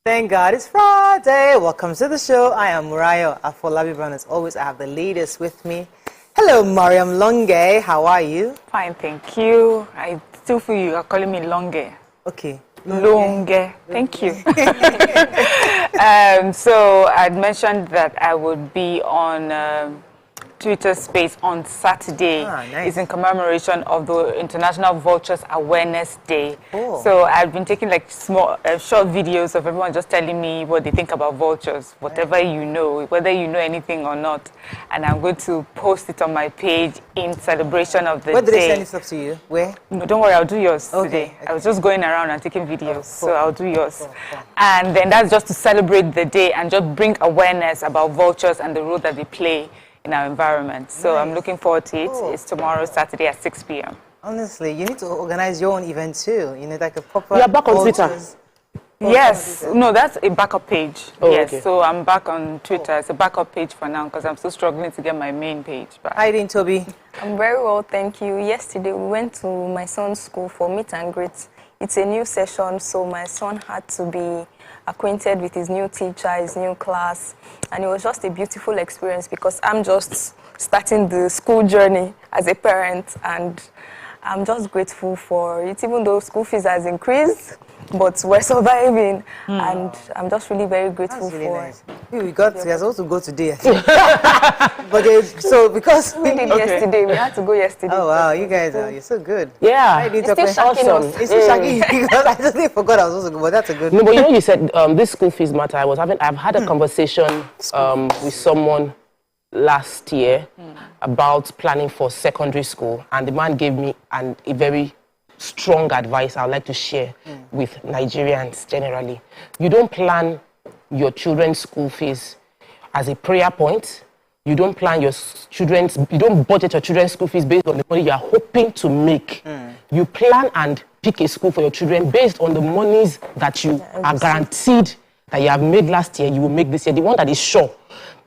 Thank God it's Friday. Welcome to the show. I am Murayo Afolabi Brown. As always, I have the leaders with me. Hello, Mariam Longe. How are you? Fine, thank you. I still feel you are calling me Longe. Okay. Longe. Thank you. So I'd mentioned that I would be on Twitter Space on Saturday. Nice. It's in commemoration of the International Vultures Awareness Day. Oh. So I've been taking like small, short videos of everyone just telling me what they think about vultures, whatever you know, whether you know anything or not. And I'm going to post it on my page in celebration of the day. Where did they send this up to you? Where? No, don't worry, I'll do yours Okay, today. okay. I was just going around and taking videos, so I'll do yours. Cool. And then that's just to celebrate the day and just bring awareness about vultures and the role that they play in our environment. So Nice. I'm looking forward to it. Cool. It's tomorrow, Saturday at 6 p.m. Honestly, you need to organize your own event too. You know, like a proper... You're back on Twitter? Yes. No, that's a backup page. Oh, yes. okay. So I'm back on Twitter. It's a backup page for now because I'm still struggling to get my main page back. Hi, Dean Toby. I'm very well, thank you. Yesterday we went to my son's school for meet and greet. It's a new session, so my son had to be acquainted with his new teacher, his new class, and it was just a beautiful experience because I'm just starting the school journey as a parent, and I'm just grateful for it, even though school fees has increased, but we're surviving, and I'm just really very grateful That's really for nice. We are supposed to go today. But so because... We did yesterday, we had to go yesterday. Oh, wow, you guys you're so good. Yeah. Hi, Dean It's still Toby. shocking Awesome. us. It's so shocking because I totally forgot I was supposed to go, but that's a good... No, but you know, you said this school fees matter. I've had a conversation with someone last year about planning for secondary school, and the man gave me a very strong advice I'd like to share with Nigerians generally. You don't plan your children's school fees as a prayer point. You don't plan you don't budget your children's school fees based on the money you are hoping to make. You plan and pick a school for your children based on the monies that you are guaranteed that you have made last year, you will make this year, the one that is sure.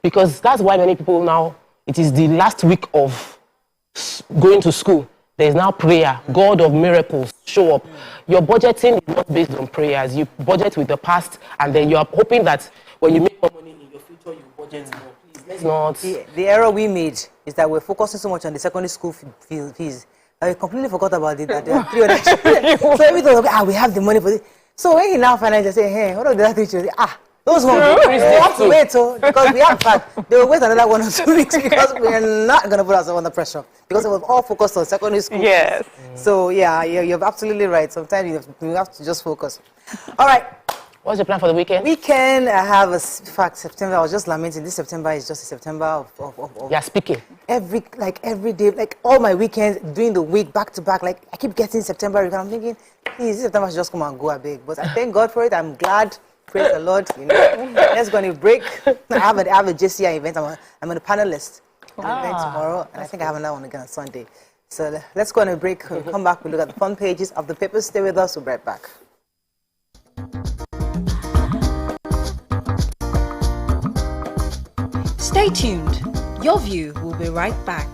Because that's why many people now, it is the last week of going to school. There is now prayer, God of miracles, show up. Your budgeting is not based on prayers. You budget with the past, and then you are hoping that when you make more money in your future, you budget more. Please, let's not... The error we made is that we're focusing so much on the secondary school fees that we completely forgot about it, that there are 3 other children. So everything was okay, we have the money for this. So when he now finally say, hey, what are the other 3 children? Those ones, we have to wait, because we have, in fact, they will wait another 1 or 2 weeks because we're not going to put ourselves under pressure because it was all focused on secondary school. Yes. So, yeah, you're absolutely right. Sometimes you have to just focus. All right. What's your plan for the weekend? Weekend, I have, in fact, September, I was just lamenting, this September is just a September of Yeah, speaking. every day, like all my weekends during the week, back to back, like I keep getting September, and I'm thinking, please, this September should just come and go a big. But I thank God for it. I'm glad. Praise the Lord. You know, let's go on a break. I have a JCI event. I'm a panelist for the event tomorrow, and I think I have another one again on Sunday. So let's go on a break. We'll come back. We'll look at the front pages of the papers. Stay with us. We'll be right back. Stay tuned. Your View will be right back.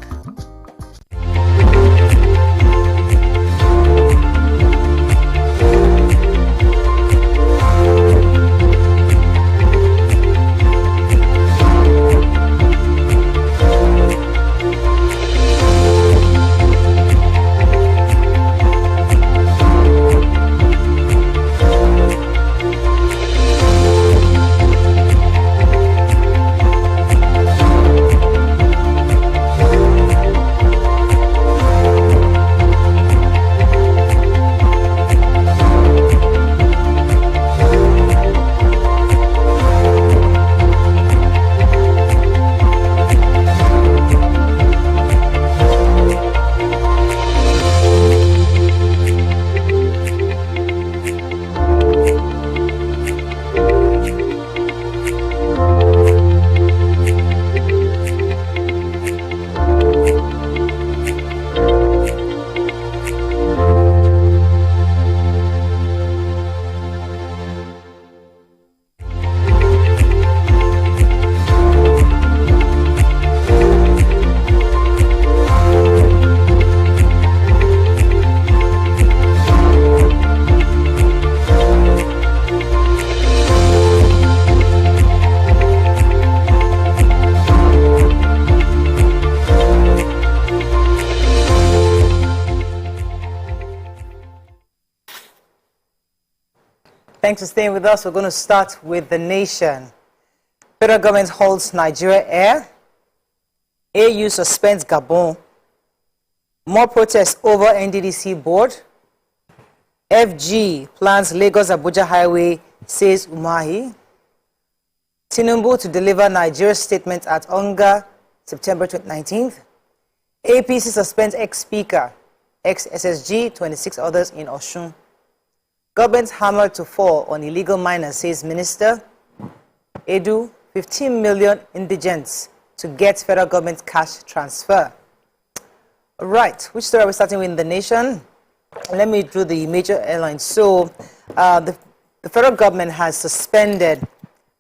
Thanks for staying with us. We're going to start with the nation. Federal government holds Nigeria Air. AU suspends Gabon. More protests over NDDC board. FG plans Lagos-Abuja highway, says Umahi. Tinubu to deliver Nigeria's statement at Onga, September 19th. APC suspends ex-speaker, ex-SSG, 26 others in Osun. Government's hammer to fall on illegal miners, says Minister. Edu, 15 million indigents to get federal government cash transfer. All right, which story are we starting with in the nation? Let me do the major airlines. So the federal government has suspended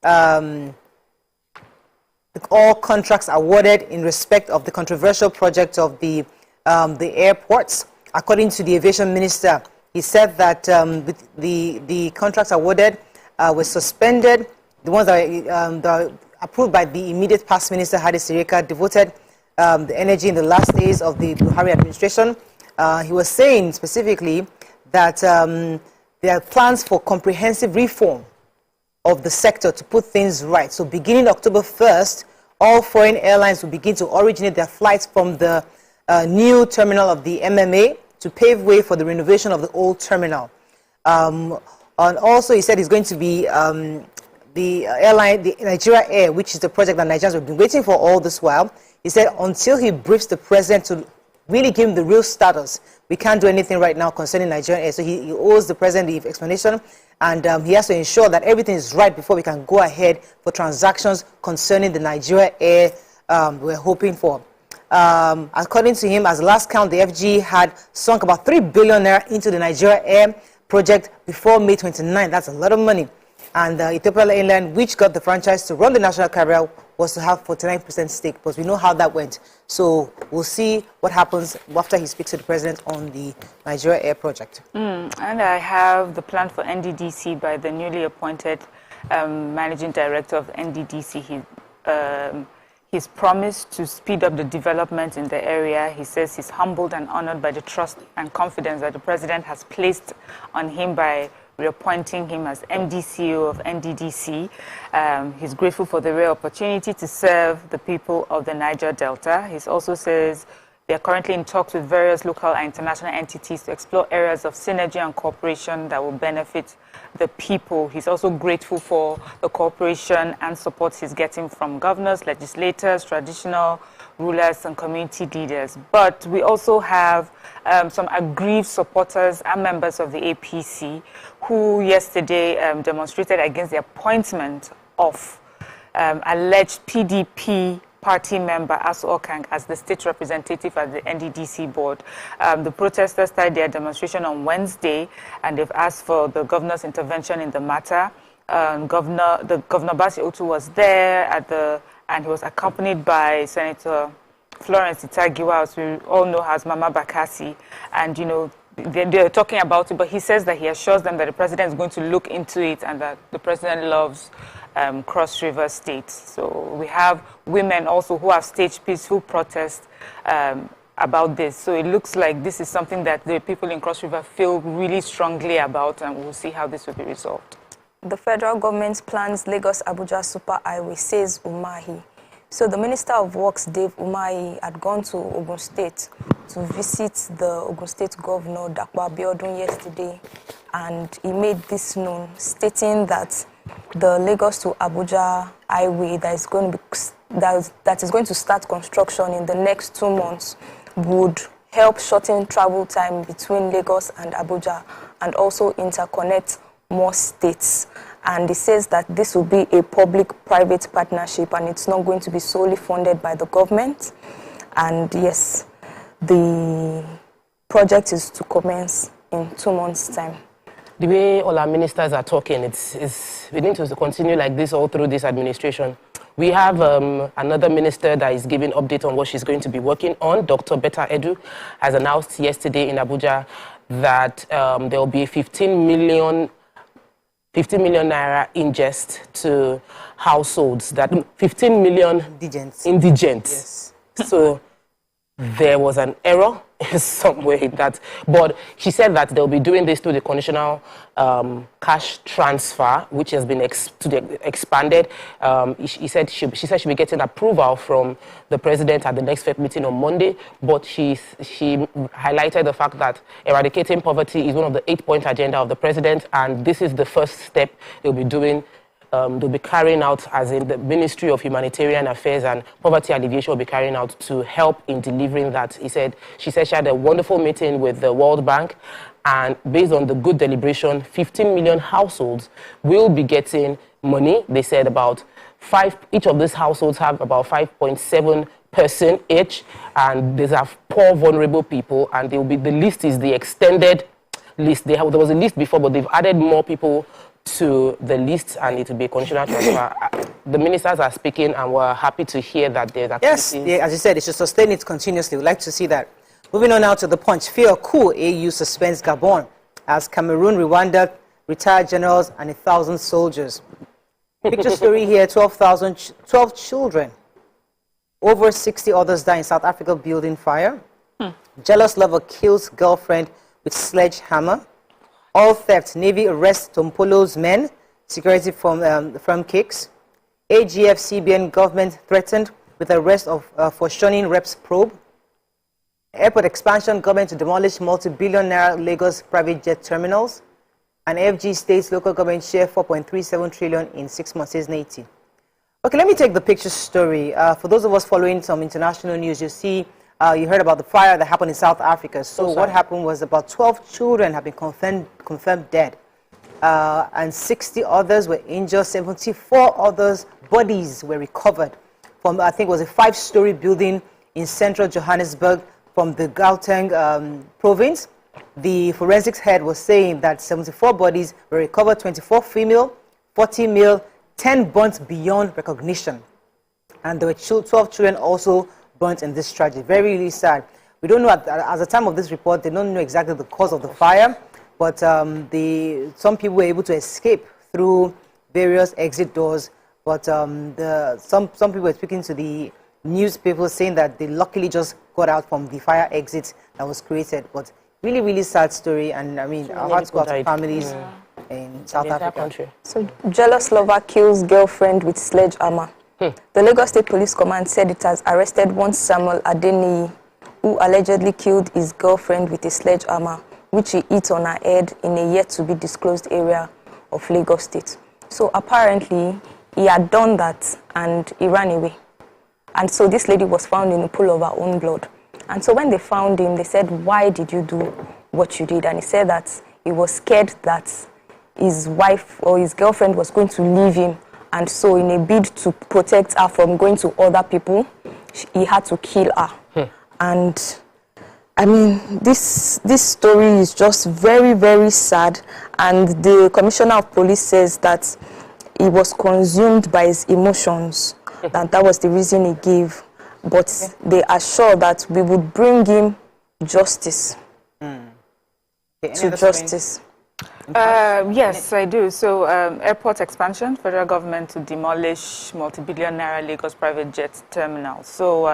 all contracts awarded in respect of the controversial project of the airports. According to the aviation minister, he said that the contracts awarded were suspended. The ones that are approved by the immediate past minister, Hadi Sirika, devoted the energy in the last days of the Buhari administration. He was saying specifically that there are plans for comprehensive reform of the sector to put things right. So beginning October 1st, all foreign airlines will begin to originate their flights from the new terminal of the MMA to pave way for the renovation of the old terminal. And also he said it's going to be the airline, the Nigeria Air, which is the project that Nigerians have been waiting for all this while. He said until he briefs the president to really give him the real status, we can't do anything right now concerning Nigerian Air. So he owes the president the explanation, and he has to ensure that everything is right before we can go ahead for transactions concerning the Nigeria Air we're hoping for. According to him, as last count, the FG had sunk about 3 billion naira into the Nigeria Air project before May 29. That's a lot of money. And Ethiopia Airlines, which got the franchise to run the national carrier, was to have 49% stake. But we know how that went. So we'll see what happens after he speaks to the president on the Nigeria Air project. And I have the plan for NDDC by the newly appointed managing director of NDDC. He's promised to speed up the development in the area. He says he's humbled and honored by the trust and confidence that the president has placed on him by reappointing him as MD/CEO of NDDC. He's grateful for the rare opportunity to serve the people of the Niger Delta. He also says they are currently in talks with various local and international entities to explore areas of synergy and cooperation that will benefit the people. He's also grateful for the cooperation and support he's getting from governors, legislators, traditional rulers, and community leaders. But we also have some aggrieved supporters and members of the APC who yesterday demonstrated against the appointment of alleged PDP party member Asu Okang as the state representative at the NDDC board. The protesters started their demonstration on Wednesday, and they've asked for the governor's intervention in the matter. Governor Basi Otu was there and he was accompanied by Senator Florence Itagiwa, as we all know as Mama Bakassi, and they're talking about it, but he says that he assures them that the president is going to look into it and that the president loves Cross River State. So we have women also who have staged peaceful protests about this. So it looks like this is something that the people in Cross River feel really strongly about, and we'll see how this will be resolved. The federal government plans Lagos-Abuja Super Highway, says Umahi. So the Minister of Works, Dave Umahi, had gone to Ogun State to visit the Ogun State Governor, Dapo Abiodun, yesterday, and he made this known, stating that the Lagos to Abuja highway that is going to start construction in the next 2 months would help shorten travel time between Lagos and Abuja and also interconnect more states. And he says that this will be a public-private partnership and it's not going to be solely funded by the government. And yes, the project is to commence in 2 months' time. The way all our ministers are talking, we need to continue like this all through this administration. We have another minister that is giving update on what she's going to be working on. Dr. Betta Edu has announced yesterday in Abuja that there will be a 15 million naira ingest to households, that 15 million indigents. Yes. So there was an error in some way that, but she said that they'll be doing this through the conditional cash transfer, which has been expanded. She said she'll be getting approval from the president at the next FEP meeting on Monday, but she highlighted the fact that eradicating poverty is one of the 8-point agenda of the president, and this is the first step they'll be doing. They'll be carrying out, as in the Ministry of Humanitarian Affairs and Poverty Alleviation will be carrying out to help in delivering that. She said she had a wonderful meeting with the World Bank, and based on the good deliberation, 15 million households will be getting money. They said each of these households have about 5.7 person each, and these are poor, vulnerable people, and the list is the extended list. There was a list before, but they've added more people to the list, and it will be a conditional transfer. The ministers are speaking, and we're happy to hear that there's activities. Yes, yeah, as you said, it should sustain it continuously. We'd like to see that. Moving on now to the Punch. Fear coup, AU suspends Gabon as Cameroon, Rwanda, retired generals and 1,000 soldiers. Picture story here, 12 children. Over 60 others die in South Africa building fire. Jealous lover kills girlfriend with sledgehammer. All theft. Navy arrests Tompolo's men. Security firm kicks. AGF CBN government threatened with arrest for shunning reps probe. Airport expansion. Government to demolish multi-billion naira Lagos private jet terminals. And FG states local government share 4.37 trillion in 6 months, says Nati. Okay, let me take the picture story. For those of us following some international news, you see, you heard about the fire that happened in South Africa. So what happened was about 12 children have been confirmed dead. And 60 others were injured. 74 others' bodies were recovered from, I think it was a 5-story building in central Johannesburg from the Gauteng province. The forensics head was saying that 74 bodies were recovered, 24 female, 40 male, 10 burnt beyond recognition. And there were 12 children also burnt in this tragedy. Very, really sad. We don't know, at the time of this report, they don't know exactly the cause of the fire, but some people were able to escape through various exit doors. But some people were speaking to the newspapers saying that they luckily just got out from the fire exit that was created. But really, really sad story, and I mean, our hearts go out to families in South Africa. So, jealous lover kills girlfriend with sledgehammer. The Lagos State Police Command said it has arrested one Samuel Adeniyi, who allegedly killed his girlfriend with a sledgehammer, which he hit on her head in a yet-to-be-disclosed area of Lagos State. So, apparently, he had done that, and he ran away. And so, this lady was found in a pool of her own blood. And so when they found him, they said, why did you do what you did? And he said that he was scared that his wife or his girlfriend was going to leave him. And so in a bid to protect her from going to other people, he had to kill her. And I mean, this story is just very, very sad. And the commissioner of police says that he was consumed by his emotions. And that was the reason he gave. But they are sure that we would bring him justice. To justice. Yes, I do. So, airport expansion, federal government to demolish multi-billion naira Lagos private jet terminals. So,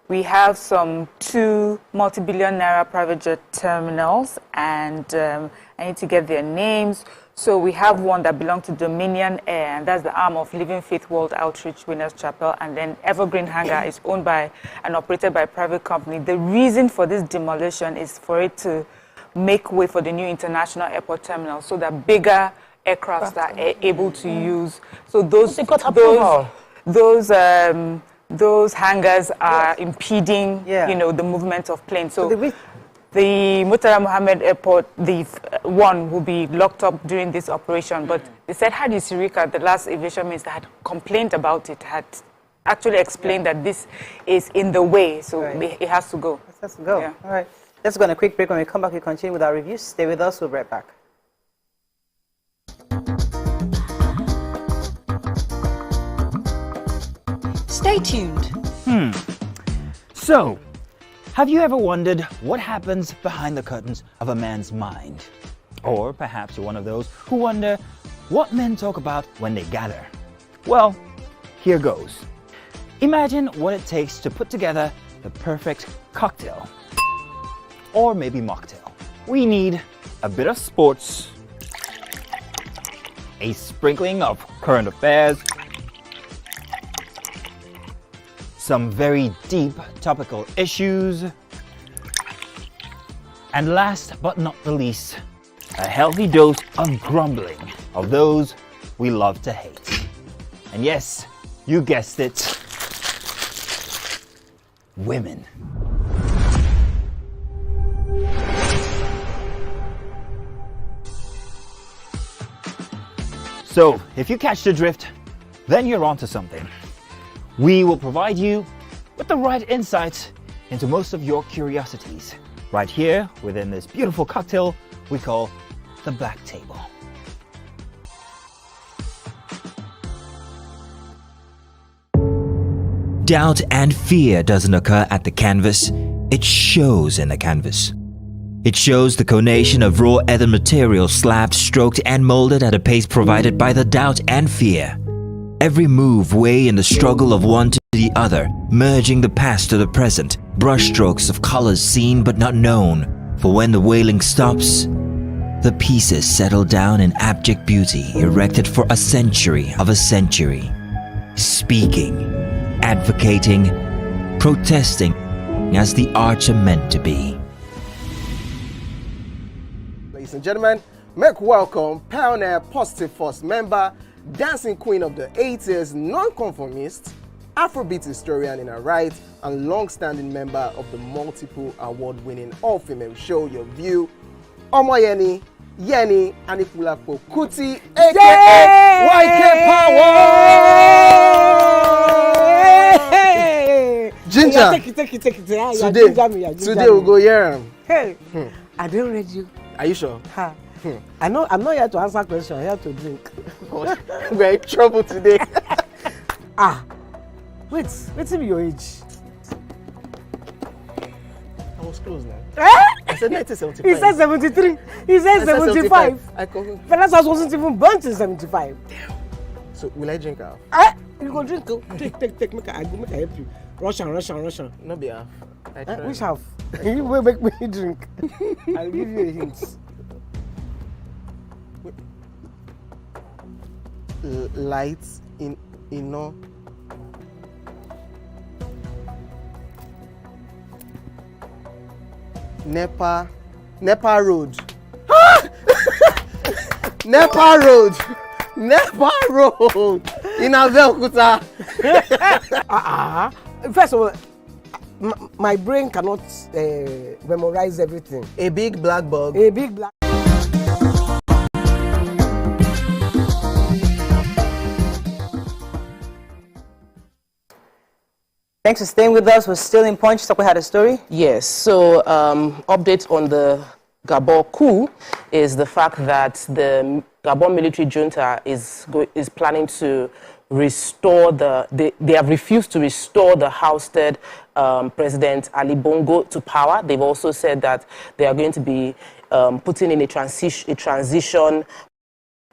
we have some 2 multi-billion naira private jet terminals, and I need to get their names. So we have one that belongs to Dominion Air, and that's the arm of Living Faith World Outreach Winners Chapel, and then Evergreen Hangar is owned by and operated by a private company. The reason for this demolition is for it to make way for the new international airport terminal, so that bigger aircrafts are able to use. So those hangars are impeding, the movement of planes. So the Murtala Mohammed Airport, the one will be locked up during this operation. But they said Hadi Sirika, the last aviation minister, had complained about it, had actually explained that this is in the way, so it has to go. It has to go. Yeah. All right. Let's go on a quick break. When we come back, we continue with our reviews. Stay with us. We'll be right back. Stay tuned. So, have you ever wondered what happens behind the curtains of a man's mind? Or perhaps you're one of those who wonder what men talk about when they gather. Well, here goes. Imagine what it takes to put together the perfect cocktail, or maybe mocktail. We need a bit of sports, a sprinkling of current affairs, some very deep topical issues, and last but not the least, a healthy dose of grumbling of those we love to hate. And yes, you guessed it, women. So, if you catch the drift, then you're onto something. We will provide you with the right insights into most of your curiosities, right here within this beautiful cocktail we call the Black Table. Doubt and fear doesn't occur at the canvas, it shows in the canvas. It shows the conation of raw ether material slabbed, stroked and molded at a pace provided by the doubt and fear. Every move weigh in the struggle of one to the other, merging the past to the present, brushstrokes of colors seen but not known. For when the wailing stops, the pieces settle down in abject beauty erected for a century of a century. Speaking, advocating, protesting as the arts are meant to be. Ladies and gentlemen, make welcome pioneer Positive Force member, dancing queen of the 80s, non-conformist, Afrobeat historian in her right, and long-standing member of the multiple award-winning all-female show Your View, Omoyeni, Yeni, Anikulapo Kuti, aka YK Power! Ginger! Take it. Today we'll go here. Hey, I don't read you. Are you sure? Ha. I'm not here to answer questions, I'm here to drink. We're in trouble today. Wait till your age. I was close now. I said 1975. He said 73. He said 75. Vanessa wasn't even born till 75. So will I drink half? You go drink. Take. Make I help you. Russian. No be half. Which half? You will make me drink. I'll give you a hint. Lights in no. Nepa Road. Nepa Road in Abeokuta. First of all, my brain cannot memorize everything. A big black bug. A big black. Thanks for staying with us. We're still in Punch. Sokwe had a story. Yes, so update on the Gabon coup is the fact that the Gabon military junta is planning to restore they have refused to restore the ousted President Ali Bongo to power. They've also said that they are going to be putting in a transition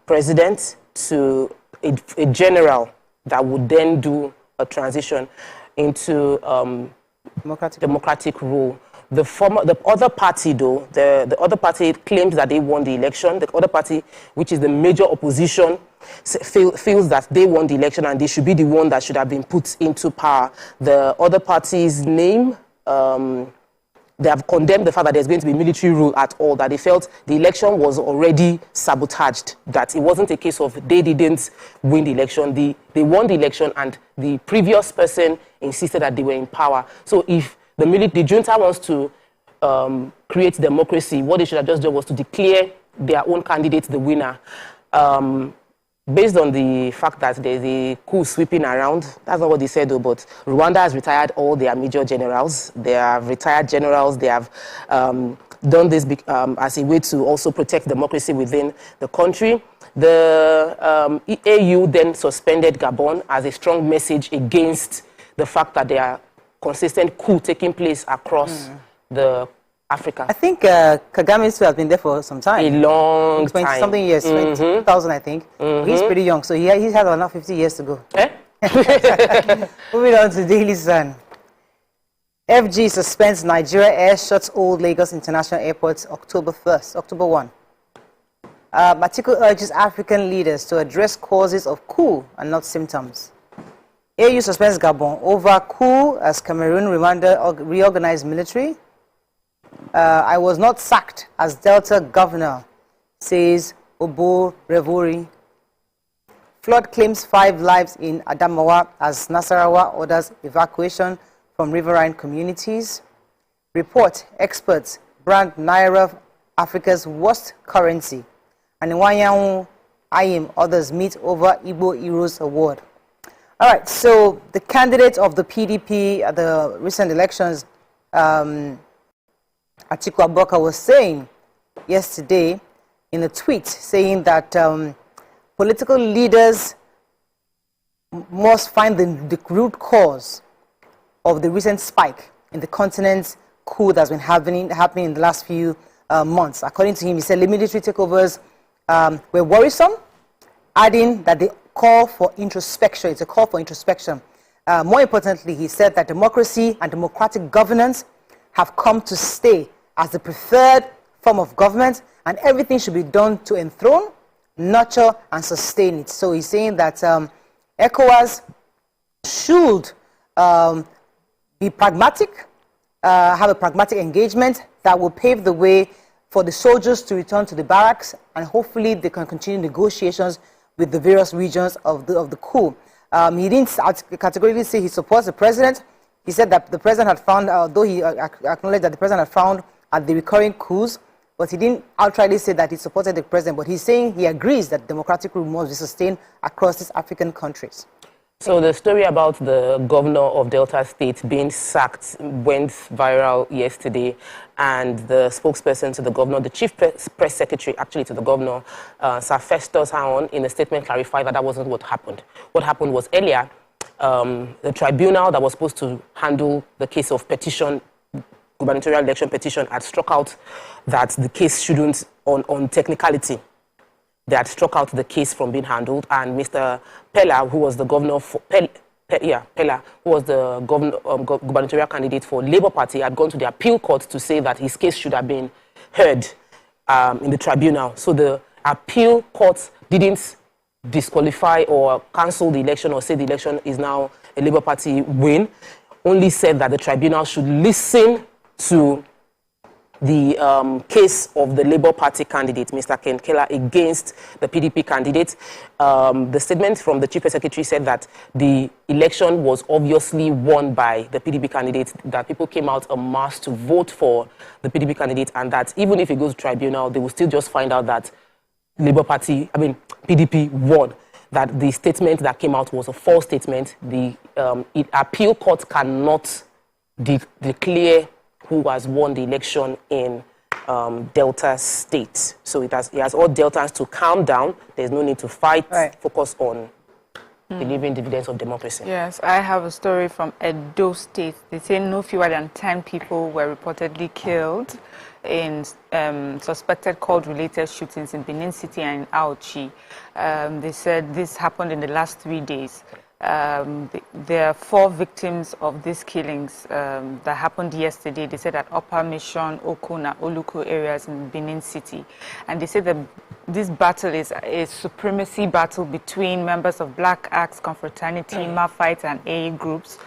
president to a general that would then do a transition into democratic rule. The other party, though, the other party claims that they won the election. The other party, which is the major opposition, feels that they won the election and they should be the one that should have been put into power. The other party's name, they have condemned the fact that there's going to be military rule at all, that they felt the election was already sabotaged, that it wasn't a case of they didn't win the election. They won the election and the previous person insisted that they were in power. So if the junta wants to create democracy, what they should have just done was to declare their own candidate the winner. Based on the fact that there's a coup sweeping around, that's not what they said though, but Rwanda has retired all their major generals. They have retired generals. They have done this as a way to also protect democracy within the country. The AU then suspended Gabon as a strong message against the fact that there are consistent coup taking place across the Africa. I think Kagame still has been there for some time. A long time. 20-something years, 2000 I think. He's pretty young, so he has another 50 years to go. Moving on to Daily Sun. FG suspends Nigeria Air shuts Old Lagos International Airport October 1. Atiku urges African leaders to address causes of coup and not symptoms. AU suspends Gabon over coup as Cameroon reorganized military. I was not sacked as Delta governor, says Obo Revori. Flood claims 5 lives in Adamawa as Nasarawa orders evacuation from riverine communities. Report, experts brand Naira Africa's worst currency. And Nwanyanwu Ayim, others meet over Igbo Heroes Award. All right, so the candidate of the PDP at the recent elections, Atiku Abubakar, was saying yesterday in a tweet saying that political leaders must find the root cause of the recent spike in the continent's coup that's been happening in the last few months. According to him, he said military takeovers were worrisome, adding that they call for introspection. It's a call for introspection. More importantly, he said that democracy and democratic governance have come to stay as the preferred form of government, and everything should be done to enthrone, nurture, and sustain it. So he's saying that ECOWAS should be pragmatic, have a pragmatic engagement that will pave the way for the soldiers to return to the barracks, and hopefully they can continue negotiations with the various regions of the coup. He didn't categorically say he supports the president. He said that the president had found, although he acknowledged that the president had found at the recurring coups, but he didn't outrightly say that he supported the president. But he's saying he agrees that democratic rule must be sustained across these African countries. So the story about the governor of Delta State being sacked went viral yesterday, and the spokesperson to the governor, the chief press secretary actually to the governor, Sir Festus Haon, in a statement clarified that that wasn't what happened. What happened was earlier, the tribunal that was supposed to handle the case of petition, gubernatorial election petition, had struck out that the case shouldn't, on technicality, they had struck out the case from being handled, and Mr. Pella, who was the governor for Pella, who was the gubernatorial candidate for Labour Party, had gone to the appeal court to say that his case should have been heard in the tribunal. So the appeal court didn't disqualify or cancel the election or say the election is now a Labour Party win, only said that the tribunal should listen to the case of the Labour Party candidate, Mr. Ken Keller, against the PDP candidate. The statement from the Chief Secretary said that the election was obviously won by the PDP candidate, that people came out en masse to vote for the PDP candidate, and that even if it goes to tribunal, they will still just find out that PDP won, that the statement that came out was a false statement. The appeal court cannot declare who has won the election in Delta State. So it has all Deltans to calm down. There's no need to fight. Right. Focus on delivering dividends of democracy. Yes, I have a story from Edo State. They say no fewer than 10 people were reportedly killed in suspected cult-related shootings in Benin City and in Auchi. They said this happened in the last 3 days. There are 4 victims of these killings that happened yesterday. They said at Upper Mission, Okuna, Oluku areas in Benin City. And they said that this battle is a supremacy battle between members of Black Axe, Confraternity, Mafite, and AA groups.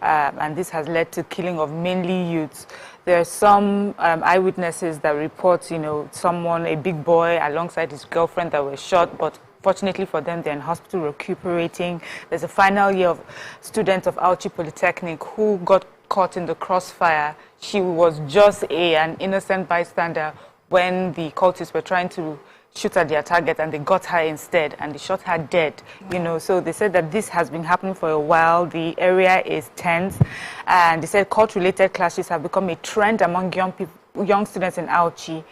And this has led to killing of mainly youths. There are some eyewitnesses that report, someone, a big boy alongside his girlfriend that were shot, but fortunately for them, they're in hospital recuperating. There's a final year of student of Auchi Polytechnic who got caught in the crossfire. She was just an innocent bystander when the cultists were trying to shoot at their target, and they got her instead, and they shot her dead. So they said that this has been happening for a while. The area is tense, and they said cult-related clashes have become a trend among young students in Auchi,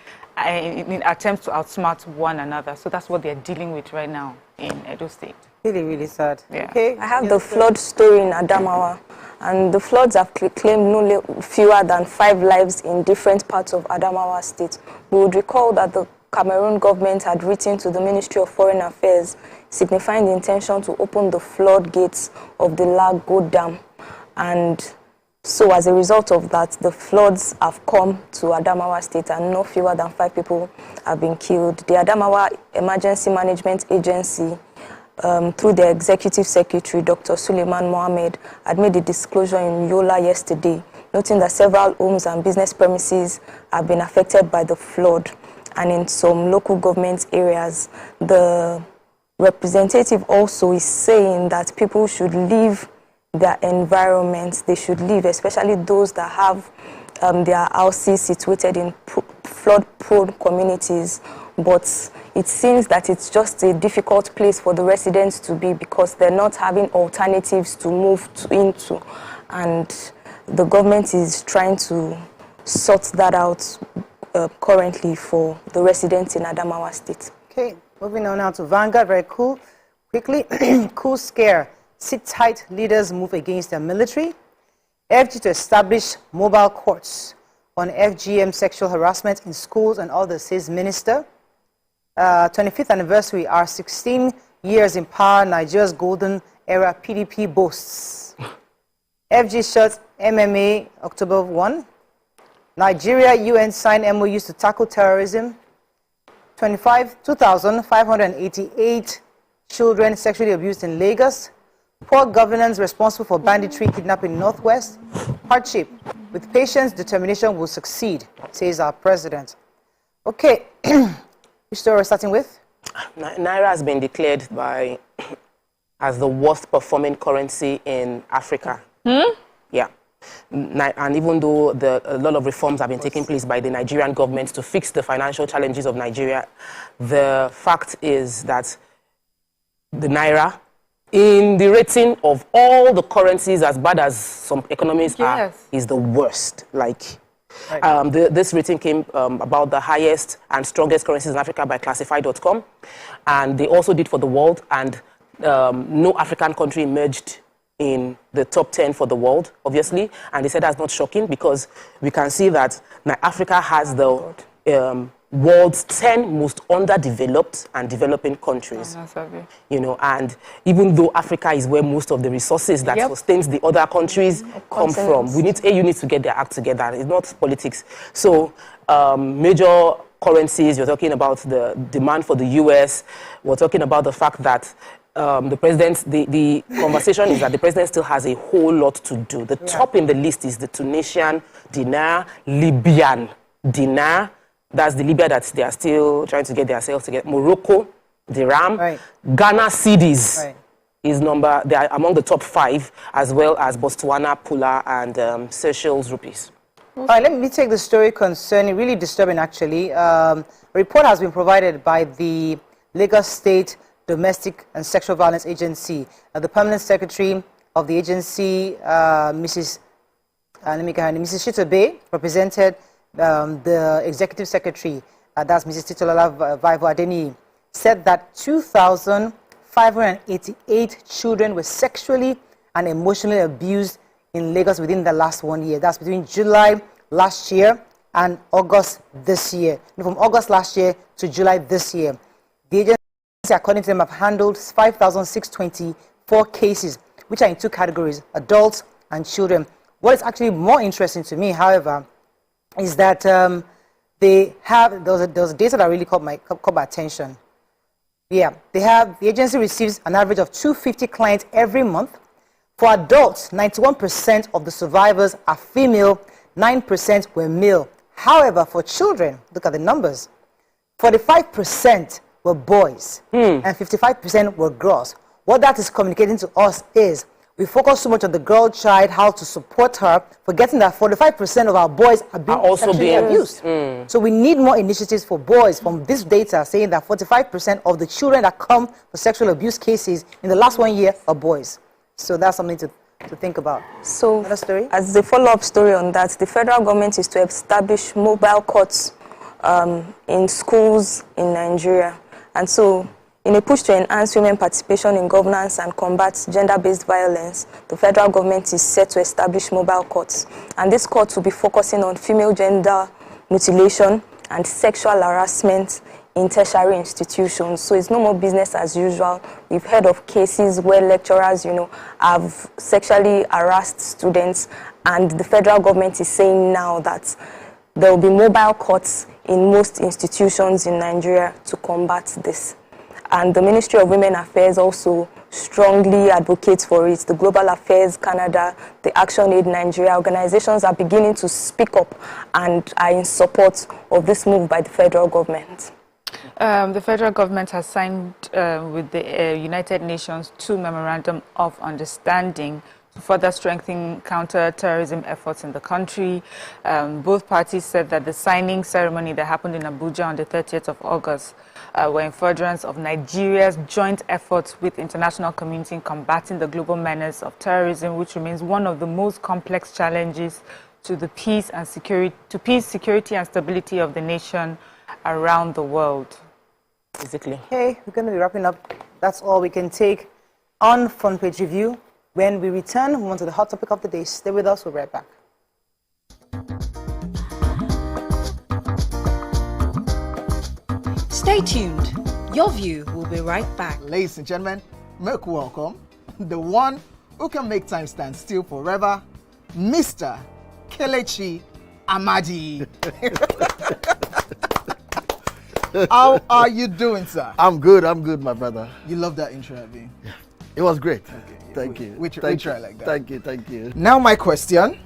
in attempts to outsmart one another. So that's what they're dealing with right now in Edo State. Really, really sad. Yeah. Okay. I have the flood story in Adamawa, and the floods have claimed no fewer than 5 lives in different parts of Adamawa State. We would recall that the Cameroon government had written to the Ministry of Foreign Affairs signifying the intention to open the floodgates of the Lago Dam, and So as a result of that, the floods have come to Adamawa State and no fewer than 5 people have been killed. The Adamawa Emergency Management Agency, through the Executive Secretary, Dr. Suleiman Mohammed, had made a disclosure in Yola yesterday, noting that several homes and business premises have been affected by the flood. And in some local government areas, the representative also is saying that people should leave their environments. They should leave, especially those that have their houses situated in flood-prone communities. But it seems that it's just a difficult place for the residents to be because they're not having alternatives to move into. And the government is trying to sort that out currently for the residents in Adamawa State. Okay, moving on now to Vanguard, very cool. Quickly, cool scare. Sit tight, leaders move against their military. FG to establish mobile courts on FGM sexual harassment in schools and others, says Minister. 25th anniversary, our 16 years in power, Nigeria's golden era PDP boasts. FG shuts MMA October 1. Nigeria, UN signed MOUs to tackle terrorism. 2,588 children sexually abused in Lagos. Poor governance responsible for banditry, kidnapping in Northwest. Hardship. With patience, determination will succeed, says our president. Okay, which story we're starting with? Naira has been declared as the worst performing currency in Africa. Yeah. And even though a lot of reforms have been taking place by the Nigerian government to fix the financial challenges of Nigeria, the fact is that the Naira, in the rating of all the currencies, as bad as some economies are, is the worst. Like, this rating came about the highest and strongest currencies in Africa by Classify.com. And they also did for the world, and no African country emerged in the top 10 for the world, obviously. And they said that's not shocking because we can see that Africa has the world's 10 most underdeveloped and developing countries. You know, and even though Africa is where most of the resources that sustains the other countries come from, AU needs to get their act together. It's not politics. So major currencies, you're talking about the demand for the US, we're talking about the fact that the conversation is that the president still has a whole lot to do. The top in the list is the Tunisian dinar, Libyan dinar. That's the Libya that they are still trying to get themselves together. Morocco, dirham, Ghana cedis is they are among the top 5, as well as Botswana, Pula, and Seychelles rupees. All right, let me take the story concerning, really disturbing actually. A report has been provided by the Lagos State Domestic and Sexual Violence Agency. The permanent secretary of the agency, Mrs. Shitobe, represented the executive secretary, that's Mrs. Titolala Vaivo Adeni, said that 2,588 children were sexually and emotionally abused in Lagos within the last 1 year. That's between July last year and August this year. From August last year to July this year. The agency, according to them, have handled 5,624 cases, which are in 2 categories, adults and children. What is actually more interesting to me, however, is that there was data that really caught my attention. The agency receives an average of 250 clients every month. For adults, 91% of the survivors are female, 9% were male. However, for children, look at the numbers, 45% were boys and 55% were girls. What that is communicating to us is we focus so much on the girl child, how to support her, forgetting that 45% of our boys are being sexually abused. So we need more initiatives for boys from this data saying that 45% of the children that come for sexual abuse cases in the last 1 year are boys. So that's something to think about. So another story? As the follow-up story on that, the federal government is to establish mobile courts in schools in Nigeria. And so in a push to enhance women participation in governance and combat gender-based violence, the federal government is set to establish mobile courts. And these courts will be focusing on female gender mutilation and sexual harassment in tertiary institutions. So it's no more business as usual. We've heard of cases where lecturers, have sexually harassed students And the federal government is saying now that there will be mobile courts in most institutions in Nigeria to combat this. And the Ministry of Women Affairs also strongly advocates for it. The Global Affairs Canada, the Action Aid Nigeria organizations are beginning to speak up and are in support of this move by the federal government. The federal government has signed with the United Nations 2 memorandum of understanding to further strengthen counter-terrorism efforts in the country. Both parties said that the signing ceremony that happened in Abuja on the 30th of August were in furtherance of Nigeria's joint efforts with international community in combating the global menace of terrorism, which remains one of the most complex challenges to the peace, security, and stability of the nation around the world. Basically. Okay, we're going to be wrapping up. That's all we can take on Front Page Review. When we return, we move on to the hot topic of the day. Stay with us, we'll be right back. Stay tuned. Your View will be right back. Ladies and gentlemen, make welcome the one who can make time stand still forever, Mr. Kelechi Amadi. How are you doing, sir? I'm good, my brother. You love that intro, Abi? Yeah. It was great. Okay, thank you. We try like that. Thank you. Now my question,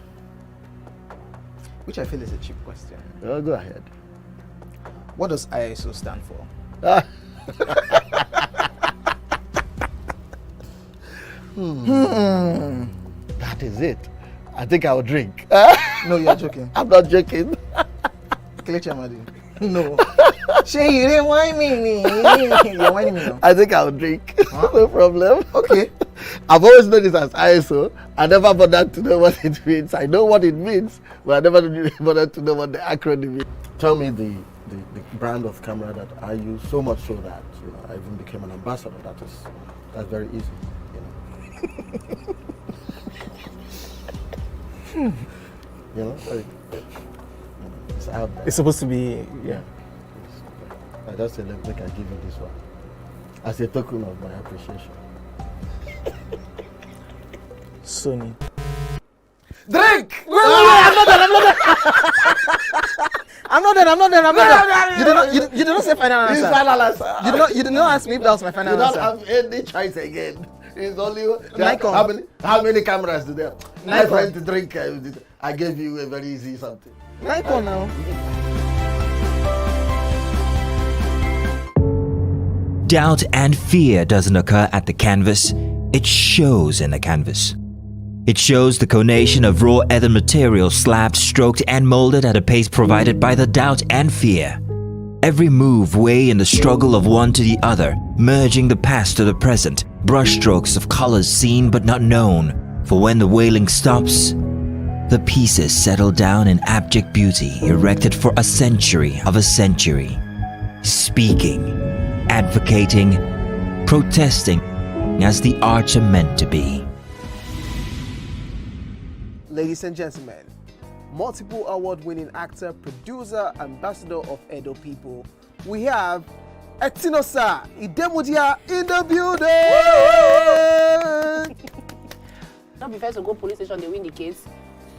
which I feel is a cheap question. Oh, go ahead. What does ISO stand for? That is it. I think I'll drink. No, you're joking. I'm not joking. Kelechi Amadi. No. Shay, you didn't whine me. You're whining me now. I think I'll drink. Huh? No problem. Okay. I've always known this as ISO. I never bothered to know what it means. I know what it means, but I never bothered to know what the acronym is. Tell me the brand of camera that I use, so much so that I even became an ambassador. That's very easy. It's out there. It's supposed to be, yeah. I just said, let me give you this one as a token of my appreciation. Sony. Drink! I'm not done. You did not say final answer. It's final answer. You did not ask me if that was my final You answer. don't have any choice again. It's only Nikon. how many cameras do they have? My Nikon. friend to drink. I gave you a very easy something. Nikon now. Doubt and fear doesn't occur at the canvas, it shows in the canvas. It shows the conation of raw earthen material slabbed, stroked and molded at a pace provided by the doubt and fear. Every move way in the struggle of one to the other, merging the past to the present, brushstrokes of colors seen but not known. For when the wailing stops, the pieces settle down in abject beauty erected for a century of a century. Speaking, advocating, protesting as the arts are meant to be. Ladies and gentlemen, multiple award-winning actor, producer, ambassador of Edo people, we have Etinosa Idemudia in the building. Not be first to go police station, they win the case.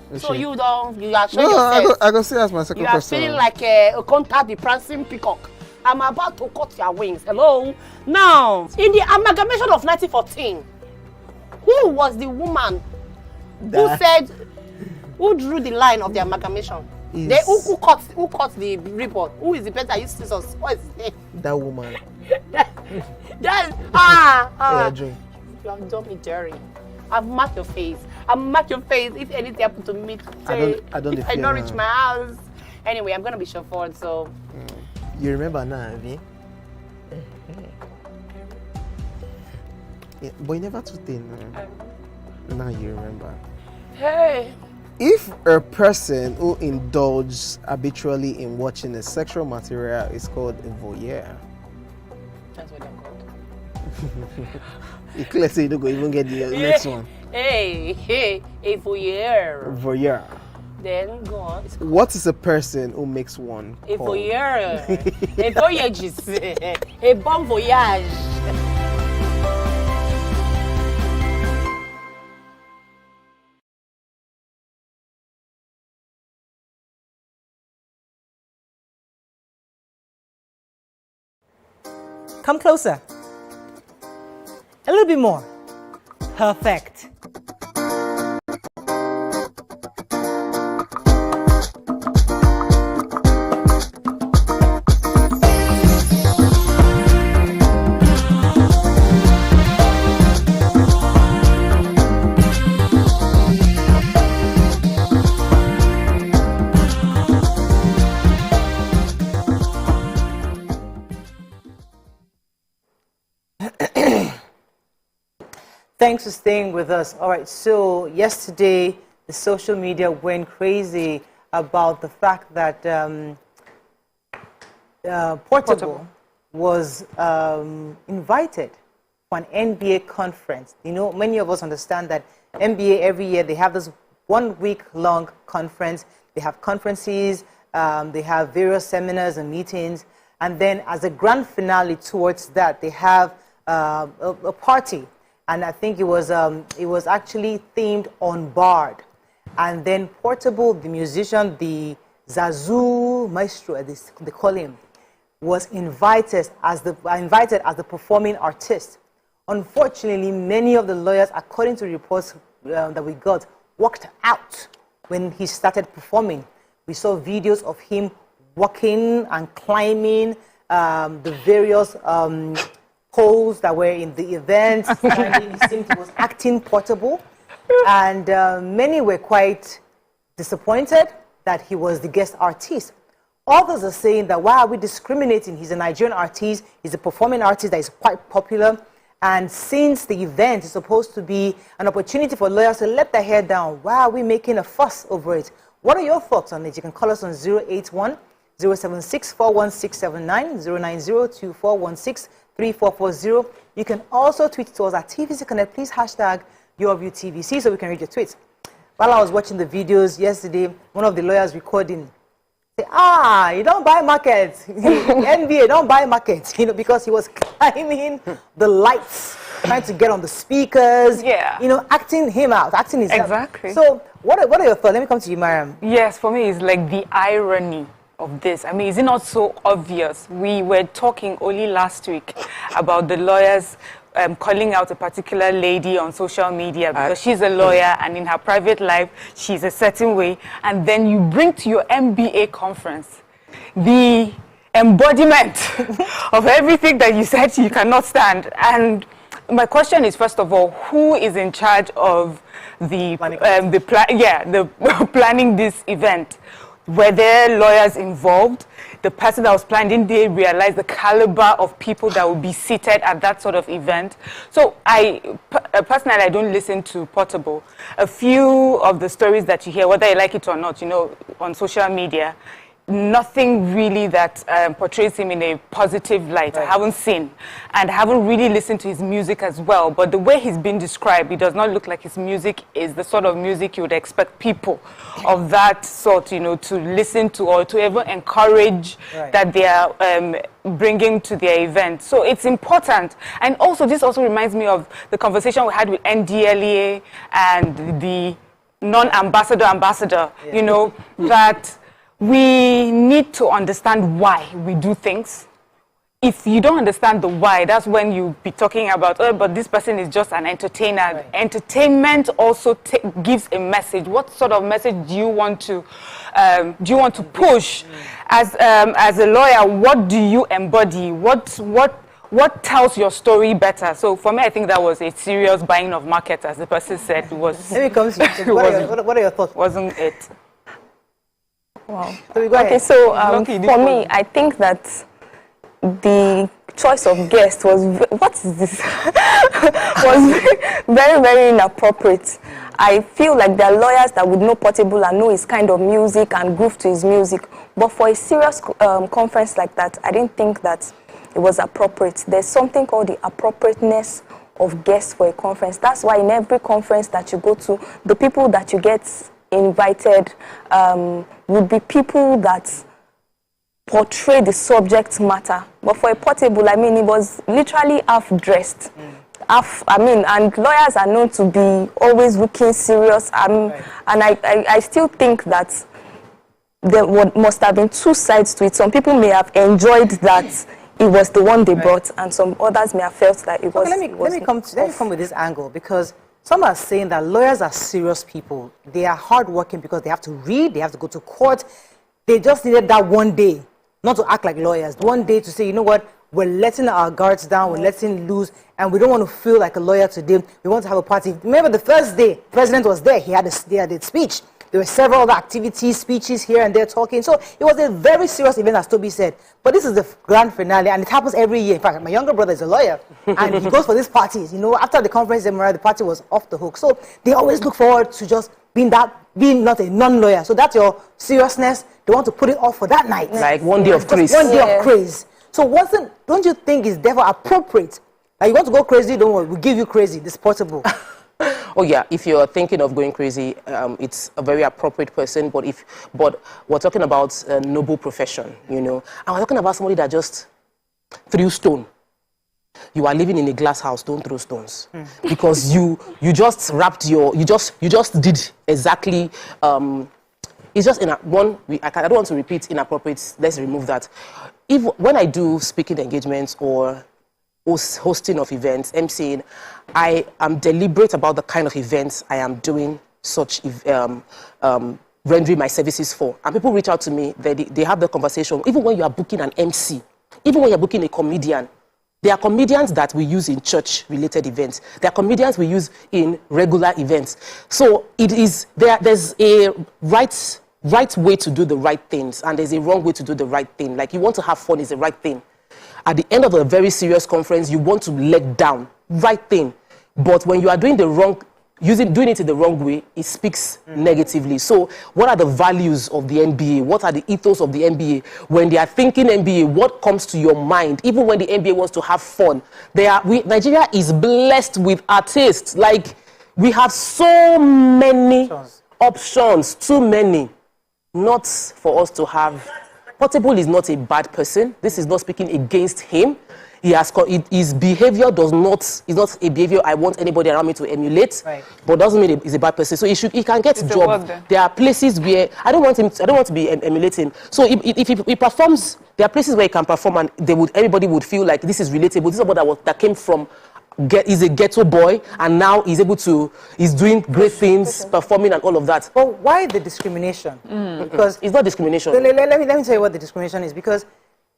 Okay. So you are showing No, yourself. I go see as my second You are question. feeling like a contact the prancing peacock. I'm about to cut your wings. Hello? Now, in the amalgamation of 1914, who was the woman who drew the line of the amalgamation? Who cut the report? Who is the person that used scissors? What is his name? That woman. Yeah, drink. You have done me dirty. I've marked your face. If anything happened to me today, I don't if I don't reach my house. Anyway, I'm gonna be chauffeured, so. You remember now, Avi? Yeah, but you never too thin. Now you remember. Hey. If a person who indulges habitually in watching a sexual material is called a voyeur. That's what they're called. It clearly say you don't go even get the next one. Hey, a voyeur. Voyeur. Then go on. What is a person who makes one A called? voyeur. A voyagiste. A bon voyage. Come closer. A little bit more. Perfect. Thanks for staying with us. All right, so yesterday the social media went crazy about the fact that Portable was invited for an NBA conference. You know, many of us understand that NBA every year they have this 1 week long conference. They have conferences, they have various seminars and meetings, and then as a grand finale towards that, they have a party. And I think it was actually themed on Bard. And then Portable, the musician, the Zazu maestro, as they call him, was invited as the performing artist. Unfortunately, many of the lawyers, according to reports that we got, walked out when he started performing. We saw videos of him walking and climbing the various poles that were in the event. He seemed he was acting Portable, and many were quite disappointed that he was the guest artist. Others are saying that why are we discriminating? He's a Nigerian artist, he's a performing artist that is quite popular, and since the event is supposed to be an opportunity for lawyers to let their hair down, why are we making a fuss over it? What are your thoughts on it? You can call us on 081 076 41679, 090 2416 3440. You can also tweet to us at TVC Connect. Please hashtag YourViewTVC so we can read your tweets. While I was watching the videos yesterday, one of the lawyers recording said, you don't buy markets. NBA don't buy markets, because he was climbing the lights, trying to get on the speakers, acting him out, acting himself. Exactly. So what are your thoughts? Let me come to you, Mariam. Yes, for me, it's like the irony of this. I mean, is it not so obvious? We were talking only last week about the lawyers calling out a particular lady on social media because she's a lawyer and in her private life she's a certain way, and then you bring to your MBA conference the embodiment of everything that you said you cannot stand. And my question is, first of all, who is in charge of the planning this event? Were there lawyers involved? The person that was planning, did they realize the caliber of people that would be seated at that sort of event? So personally, I don't listen to Portable. A few of the stories that you hear, whether you like it or not, on social media, nothing really that portrays him in a positive light. Right. I haven't seen, and I haven't really listened to his music as well. But the way he's been described, it does not look like his music is the sort of music you would expect people of that sort, to listen to or to ever encourage that they are bringing to their event. So it's important. And also, this also reminds me of the conversation we had with NDLEA and the non-ambassador, that we need to understand why we do things. If you don't understand the why, that's when you be talking about, but this person is just an entertainer. Right. Entertainment also gives a message. What sort of message do you want to push? As a lawyer, what do you embody? What tells your story better? So for me, I think that was a serious buying of market, as the person said. It was. Let me come to you. What are your thoughts? Wasn't it? Wow. Okay, so for me, I think that the choice of guest was very, very inappropriate. I feel like there are lawyers that would know Portable and know his kind of music and groove to his music. But for a serious conference like that, I didn't think that it was appropriate. There's something called the appropriateness of guests for a conference. That's why in every conference that you go to, the people that you get invited would be people that portray the subject matter. But for a Portable, I mean, he was literally half-dressed. And lawyers are known to be always looking serious. And I still think that there must have been two sides to it. Some people may have enjoyed that it was the one they brought, and some others may have felt that it was. Okay, let me come with this angle, because some are saying that lawyers are serious people. They are hardworking because they have to read, they have to go to court. They just needed that one day, not to act like lawyers. One day to say, you know what, we're letting our guards down, we're letting loose, and we don't want to feel like a lawyer today. We want to have a party. Remember the first day, the president was there. He had a speech. There were several other activities, speeches here and there talking. So it was a very serious event, as Toby said. But this is the grand finale, and it happens every year. In fact, my younger brother is a lawyer, and he goes for these parties. You know, after the conference, the party was off the hook. So they always look forward to just being not a non-lawyer. So that's your seriousness. They want to put it off for that night. Like one day of craze. One day of craze. So don't you think it's therefore appropriate? Like, you want to go crazy, don't worry, we'll give you crazy. This portable. Oh yeah, if you're thinking of going crazy, it's a very appropriate person. But we're talking about a noble profession, you know, and we're talking about somebody that just threw stone. You are living in a glass house. Don't throw stones, because you just wrapped you just did exactly. It's just I don't want to repeat inappropriate. Let's remove that. When I do speaking engagements or hosting of events, emceeing, I am deliberate about the kind of events I am doing rendering my services for. And people reach out to me, they have the conversation. Even when you are booking an MC, even when you're booking a comedian, there are comedians that we use in church-related events. There are comedians we use in regular events. So there's a right way to do the right things, and there's a wrong way to do the right thing. Like, you want to have fun is the right thing. At the end of a very serious conference, you want to let down, right thing. But when you are doing doing it in the wrong way, it speaks negatively. So what are the values of the NBA? What are the ethos of the NBA? When they are thinking NBA, what comes to your mind? Even when the NBA wants to have fun, Nigeria is blessed with artists. Like, we have so many options, too many. Not for us to have. Portable is not a bad person. This is not speaking against him. His behavior is not a behavior I want anybody around me to emulate. Right. But doesn't mean he's a bad person. So he can get a job. There are places where I don't want to be emulating. So if he performs, there are places where he can perform, and everybody would feel like this is relatable. This is somebody that came from. He's a ghetto boy, and now he's doing great things, performing and all of that. But why the discrimination? Because it's not discrimination. Let me tell you what the discrimination is. Because,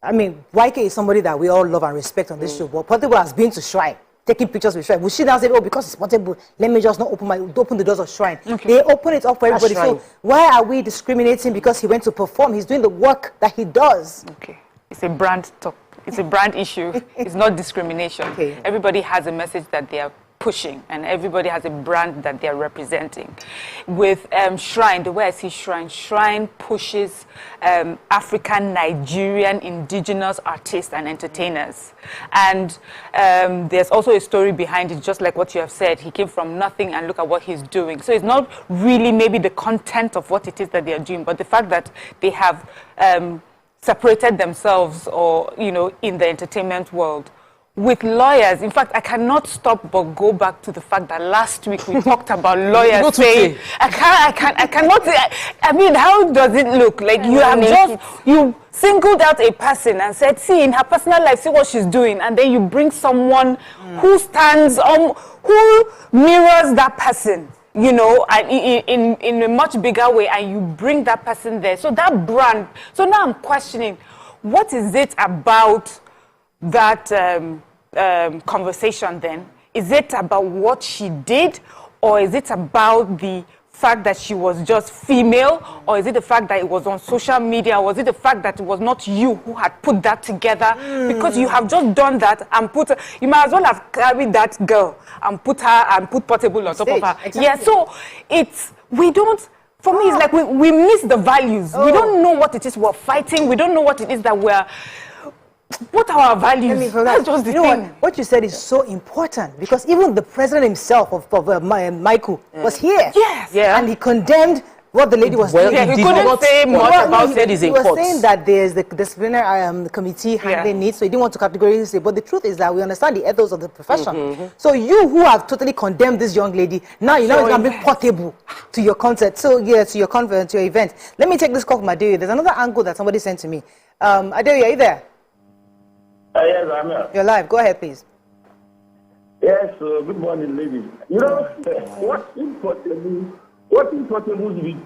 I mean, YK is somebody that we all love and respect on this show. But Portable has been to Shrine, taking pictures with Shrine. Will she now say, oh, because it's Portable, let me just not open the doors of Shrine? Okay. They open it up for everybody. So why are we discriminating because he went to perform? He's doing the work that he does. Okay. It's a brand talk. It's a brand issue. It's not discrimination. Okay. Everybody has a message that they are pushing, and everybody has a brand that they are representing. With Shrine, the way I see Shrine pushes African, Nigerian, indigenous artists and entertainers. And there's also a story behind it, just like what you have said. He came from nothing, and look at what he's doing. So it's not really maybe the content of what it is that they are doing, but the fact that they have separated themselves, or, you know, in the entertainment world. With lawyers, in fact, I cannot stop but go back to the fact that last week we talked about lawyers saying, I cannot, I mean, how does it look? Like, you singled out a person and said, see, in her personal life, see what she's doing, and then you bring someone who stands who mirrors that person, you know, in a much bigger way, and you bring that person there. So that brand, so now I'm questioning, what is it about that conversation then? Is it about what she did, or is it about the fact that she was just female, or is it the fact that it was on social media, or was it the fact that it was not you who had put that together? Because you have just done that and you might as well have carried that girl and put Portable on top of her. Exactly. Yeah, so for me, it's like we miss the values. We don't know what it is we're fighting. We don't know what it is that what are our values? That's just the thing. What you said is so important, because even the president himself of Michael was here. Yes. Yeah. And he condemned what the lady was doing. Yeah, he couldn't say much about it. He was saying that there's the disciplinary committee handling it, so he didn't want to categorically say. But the truth is that we understand the ethos of the profession. So you who have totally condemned this young lady, now you're not going to be Portable to your concert. So yeah, to your conference, to your event. Let me take this call from Adeoye. There's another angle that somebody sent to me. Adeoye, are you there? Yes, I'm here. You're live. Go ahead, please. Yes, good morning, ladies. You know, what's important is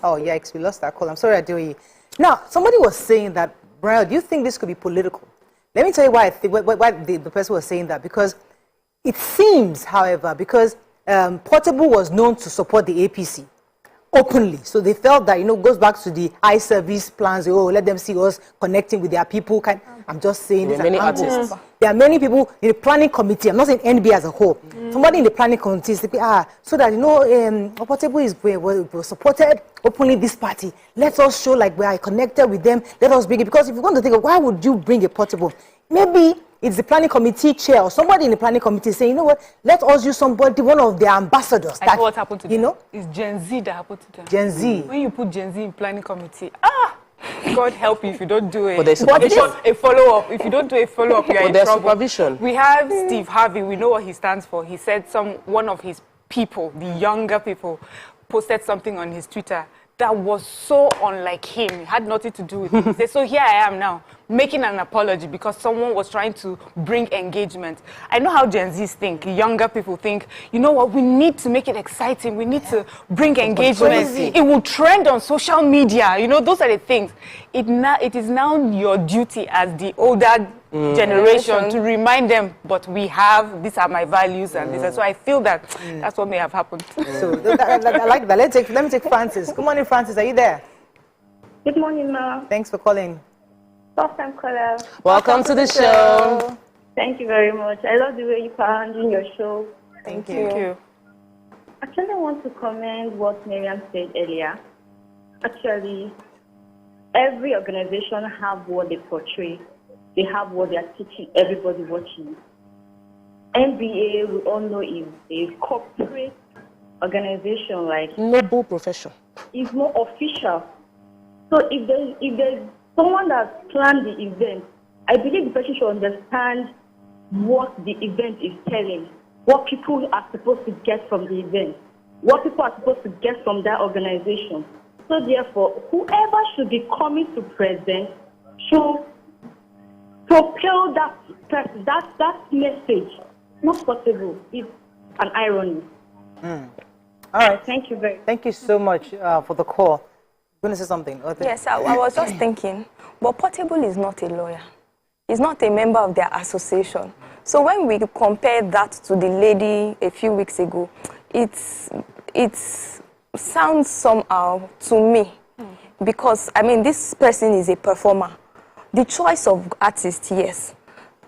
Oh, yikes, we lost that call. I'm sorry, Adeoye. Now, somebody was saying that, Brian, do you think this could be political? Let me tell you why I think, why the person was saying that. Because it seems, however, because Portable was known to support the APC openly. So they felt that, goes back to the eye service plans. Oh, let them see us connecting with their people. I'm just saying there are many artists. There are many people in the planning committee. I'm not saying NBA as a whole. Somebody in the planning committee say, so that, Portable was supported openly this party. Let us show like we are connected with them. Let us bring it. Because if you want to think of why would you bring a Portable? Maybe it's the planning committee chair or somebody in the planning committee saying, you know what, let us use somebody, one of their ambassadors. I know what happened to them. It's Gen Z that happened to them. Gen Z. When you put Gen Z in planning committee, God help you if you don't do it. But there's supervision. A follow-up. If you don't do a follow-up, you are in trouble. Supervision. We have Steve Harvey. We know what he stands for. He said one of his people, the younger people, posted something on his Twitter that was so unlike him. It had nothing to do with him. He said, so here I am now, making an apology because someone was trying to bring engagement. I know how Gen Zs think, younger people think, you know what, we need to make it exciting. We need to bring engagement. It will trend on social media. Those are the things. It is now your duty as the older generation to remind them, but these are my values and this. And so I feel that that's what may have happened. So I like that. Let me take Francis. Good morning, Francis. Are you there? Good morning, Ma. Thanks for calling. First time caller. Welcome to the show. Thank you very much. I love the way you are handling your show. Thank you. Actually, I want to comment what Miriam said earlier. Actually, every organization have what they portray. They have what they are teaching everybody watching. NBA, we all know, is a corporate organization, like noble profession. It's more official. So if there's someone that planned the event, I believe the person should understand what the event is telling, what people are supposed to get from the event, what people are supposed to get from that organization. So therefore, whoever should be coming to present should propel that message. Not possible. It's an irony. All right. Thank you very much. Thank you so much for the call. You're going to say something? Yes, I was just thinking, but Portable is not a lawyer. He's not a member of their association. So when we compare that to the lady a few weeks ago, it sounds somehow to me, because, this person is a performer. The choice of artist, yes,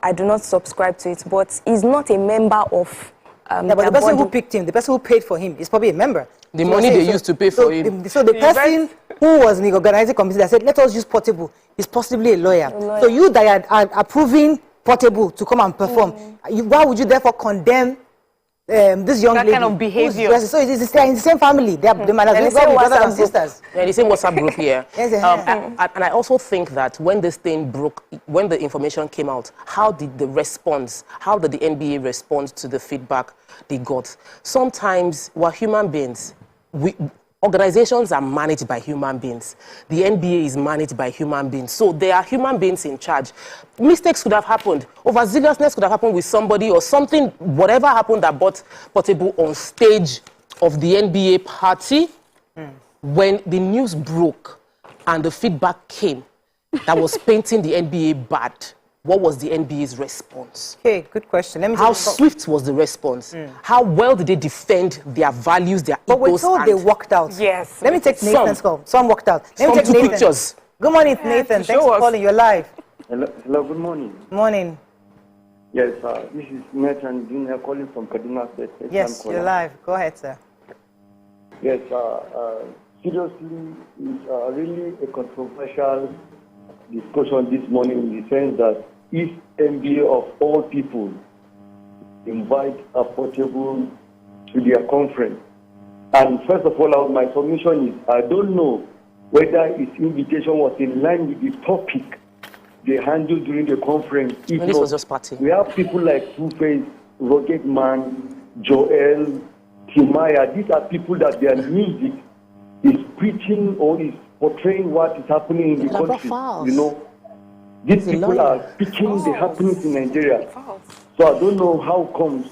I do not subscribe to it, but he's not a member of but the person who picked him, the person who paid for him, is probably a member. The money they used to pay for him. So the person who was in the organizing committee that said, let us use Portable, is possibly a lawyer. So you that are approving Portable to come and perform, why would you therefore condemn this young lady? That kind of behavior. So it's in the same family. They might as well be brothers and sisters. Yeah, the same WhatsApp group here. Yes, and I also think that when this thing broke, when the information came out, how did the NBA respond to the feedback they got? Sometimes we're human beings. Organizations are managed by human beings. The NBA is managed by human beings. So there are human beings in charge. Mistakes could have happened. Overzealousness could have happened with somebody or something, whatever happened that brought Portable on stage of the NBA party. When the news broke and the feedback came that was painting the NBA bad, what was the NBA's response? Okay, good question. How swift was the response? How well did they defend their values, their ethos? But we're told they walked out. Yes. Let me take Nathan's call. Some walked out. Let me take Nathan. Pictures. Good morning, Nathan. Thanks for calling. You're live. Hello, good morning. Morning. Yes, this is Nathan Junior calling from Kaduna State. Yes, you're live. Go ahead, sir. Yes, seriously, it's really a controversial discussion this morning in the sense that if NBA of all people invite a Portable to their conference, and first of all, my submission is I don't know whether his invitation was in line with the topic they handled during the conference. This was just party. We have people like Two-Face, Rocket Man, Joel, Timaya. These are people that their music is preaching or is portraying what is happening in the country. These people are speaking the happenings in Nigeria. So I don't know how comes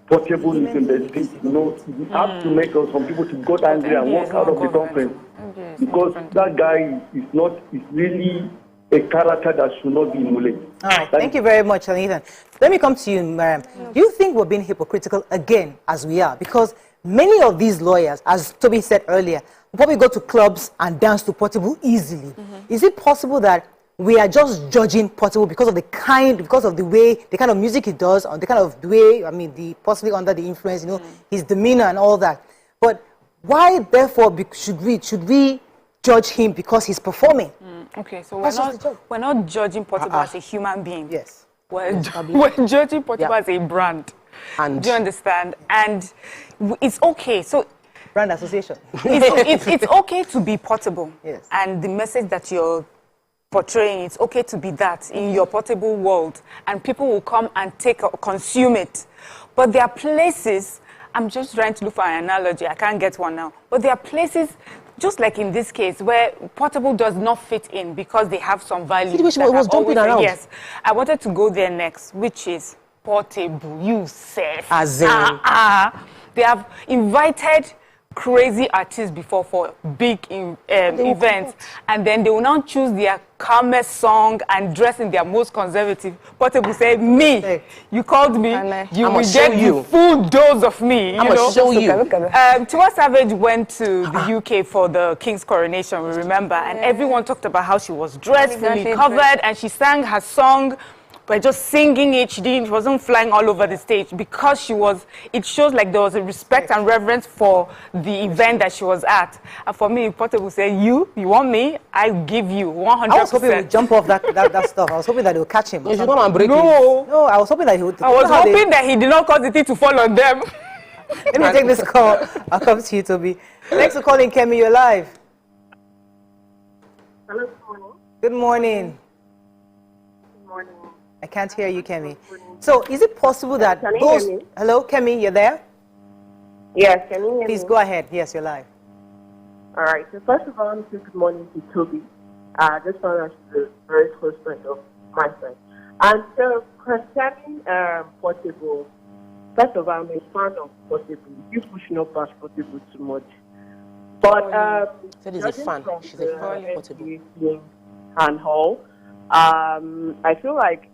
Portable is in the state. You know, you have to make some people to got angry and walk out of the conference. Because that guy is really a character that should not be emulated. All right, thank you very much, Nathan. Let me come to you, Mariam. Do you think we're being hypocritical again, as we are? Because many of these lawyers, as Toby said earlier, will probably go to clubs and dance to Portable easily. Is it possible that we are just judging Portable because of the kind of music he does, or the kind of the way, possibly under the influence, his demeanor and all that? But why, therefore, should we judge him because he's performing? Okay, so we're not judging Portable as a human being. Yes. We're judging Portable as a brand. Do you understand? And it's okay. So brand association. It's okay to be Portable. Yes. And the message that you're portraying, it's okay to be that in your Portable world. And people will come and consume it. But there are places, I'm just trying to look for an analogy. I can't get one now. But there are places, just like in this case, where Portable does not fit in because they have some value. Which was jumping around. Yes. I wanted to go there next, which is Portable. You said. As in. They have invited crazy artists before for big events, and then they will now choose their calmest song and dress in their most conservative. Portable said, me, you called me, you will get the full dose of me. I'm going to show you. Tiwa Savage went to the UK for the King's coronation, we remember, and everyone talked about how she was dressed, fully covered, and she sang her song by just singing it. She wasn't flying all over the stage because it shows like there was a respect and reverence for the event that she was at. And for me, Portable said, you want me? I give you 100%. I was hoping he would jump off that stuff. I was hoping that they would catch him. You should come and break it. No, I was hoping that he would. I was hoping that he did not cause the thing to fall on them. Let me take this call. I'll come to you, Toby. Thanks for calling, Kemi. You're live. Hello, good morning. Good morning. Good morning. I can't hear you, Kemi. So, is it possible that Can you hear me? Hello, Kemi, you're there? Yes, can you hear me? Please go ahead. Yes, you're live. All right. So first of all, I want to say good morning to Toby. This one is a very close friend of my friend. And so concerning Portable, first of all, I'm a fan of Portable. You push not past Portable too much. But said he's a fan. She's a fan of Portable. And all, I feel like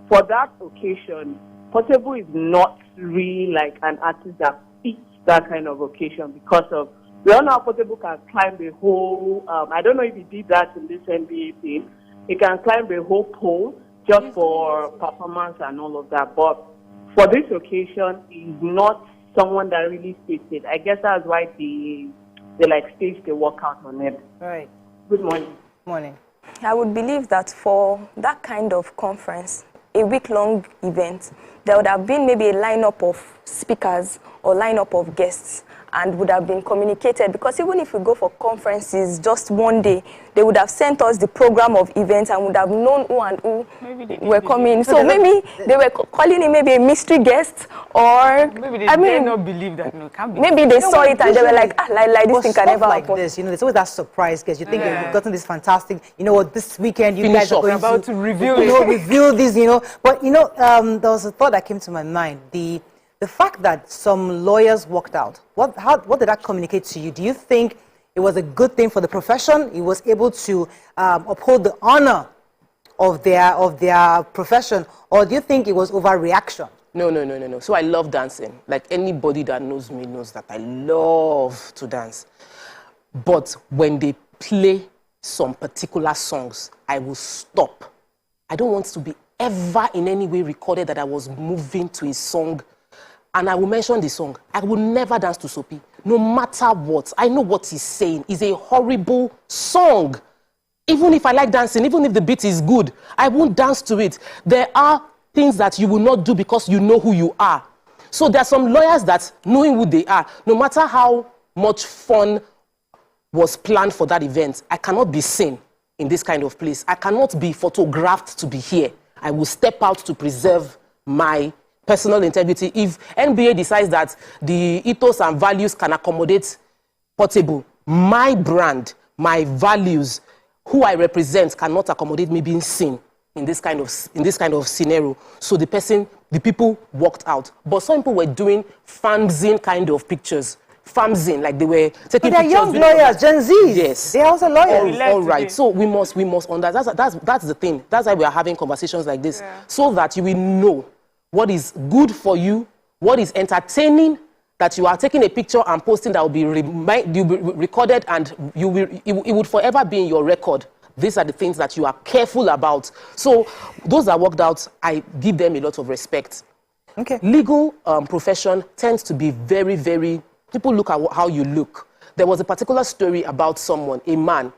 for that occasion, Portable is not really like an artist that fits that kind of occasion because of, we all know how Portable can climb the whole, I don't know if he did that in this NBA thing, he can climb the whole pole just for performance and all of that, but for this occasion, he's not someone that really fits it. I guess that's why they like staged the workout on it. Right. Good morning. Morning. I would believe that for that kind of conference, a week-long event, there would have been maybe a lineup of speakers or lineup of guests and would have been communicated, because even if we go for conferences just one day, they would have sent us the program of events and would have known who and who were coming. So maybe they were calling him maybe a mystery guest, or maybe they did not believe that. No, can't be. Maybe they saw it and they were like, like this thing can never like happen. this, there's always that surprise guest. You think you've gotten this fantastic, what, this weekend you guys are going to reveal reveal this, But there was a thought that came to my mind. The fact that some lawyers walked out, what did that communicate to you? Do you think it was a good thing for the profession? It was able to uphold the honor of their profession, or do you think it was overreaction? No. So I love dancing. Like anybody that knows me knows that I love to dance. But when they play some particular songs, I will stop. I don't want to be ever in any way recorded that I was moving to a song. And I will mention the song. I will never dance to Soapy, no matter what. I know what he's saying. It's a horrible song. Even if I like dancing, even if the beat is good, I won't dance to it. There are things that you will not do because you know who you are. So there are some lawyers that, knowing who they are, no matter how much fun was planned for that event, I cannot be seen in this kind of place. I cannot be photographed to be here. I will step out to preserve my personal integrity. If NBA decides that the ethos and values can accommodate Portable, my brand, my values, who I represent cannot accommodate me being seen in this kind of scenario. So the people walked out. But some people were doing fanzine kind of pictures. Fanzine, like they were taking but they're pictures. Young lawyers, Gen Zs. Yes. They're also lawyers. All right. So we must understand. That's the thing. That's why we are having conversations like this. Yeah. So that you will know what is good for you, what is entertaining, that you are taking a picture and posting that will be recorded, and it would forever be in your record. These are the things that you are careful about. So those that worked out, I give them a lot of respect. Okay. Legal profession tends to be very, very... People look at how you look. There was a particular story about someone, a man,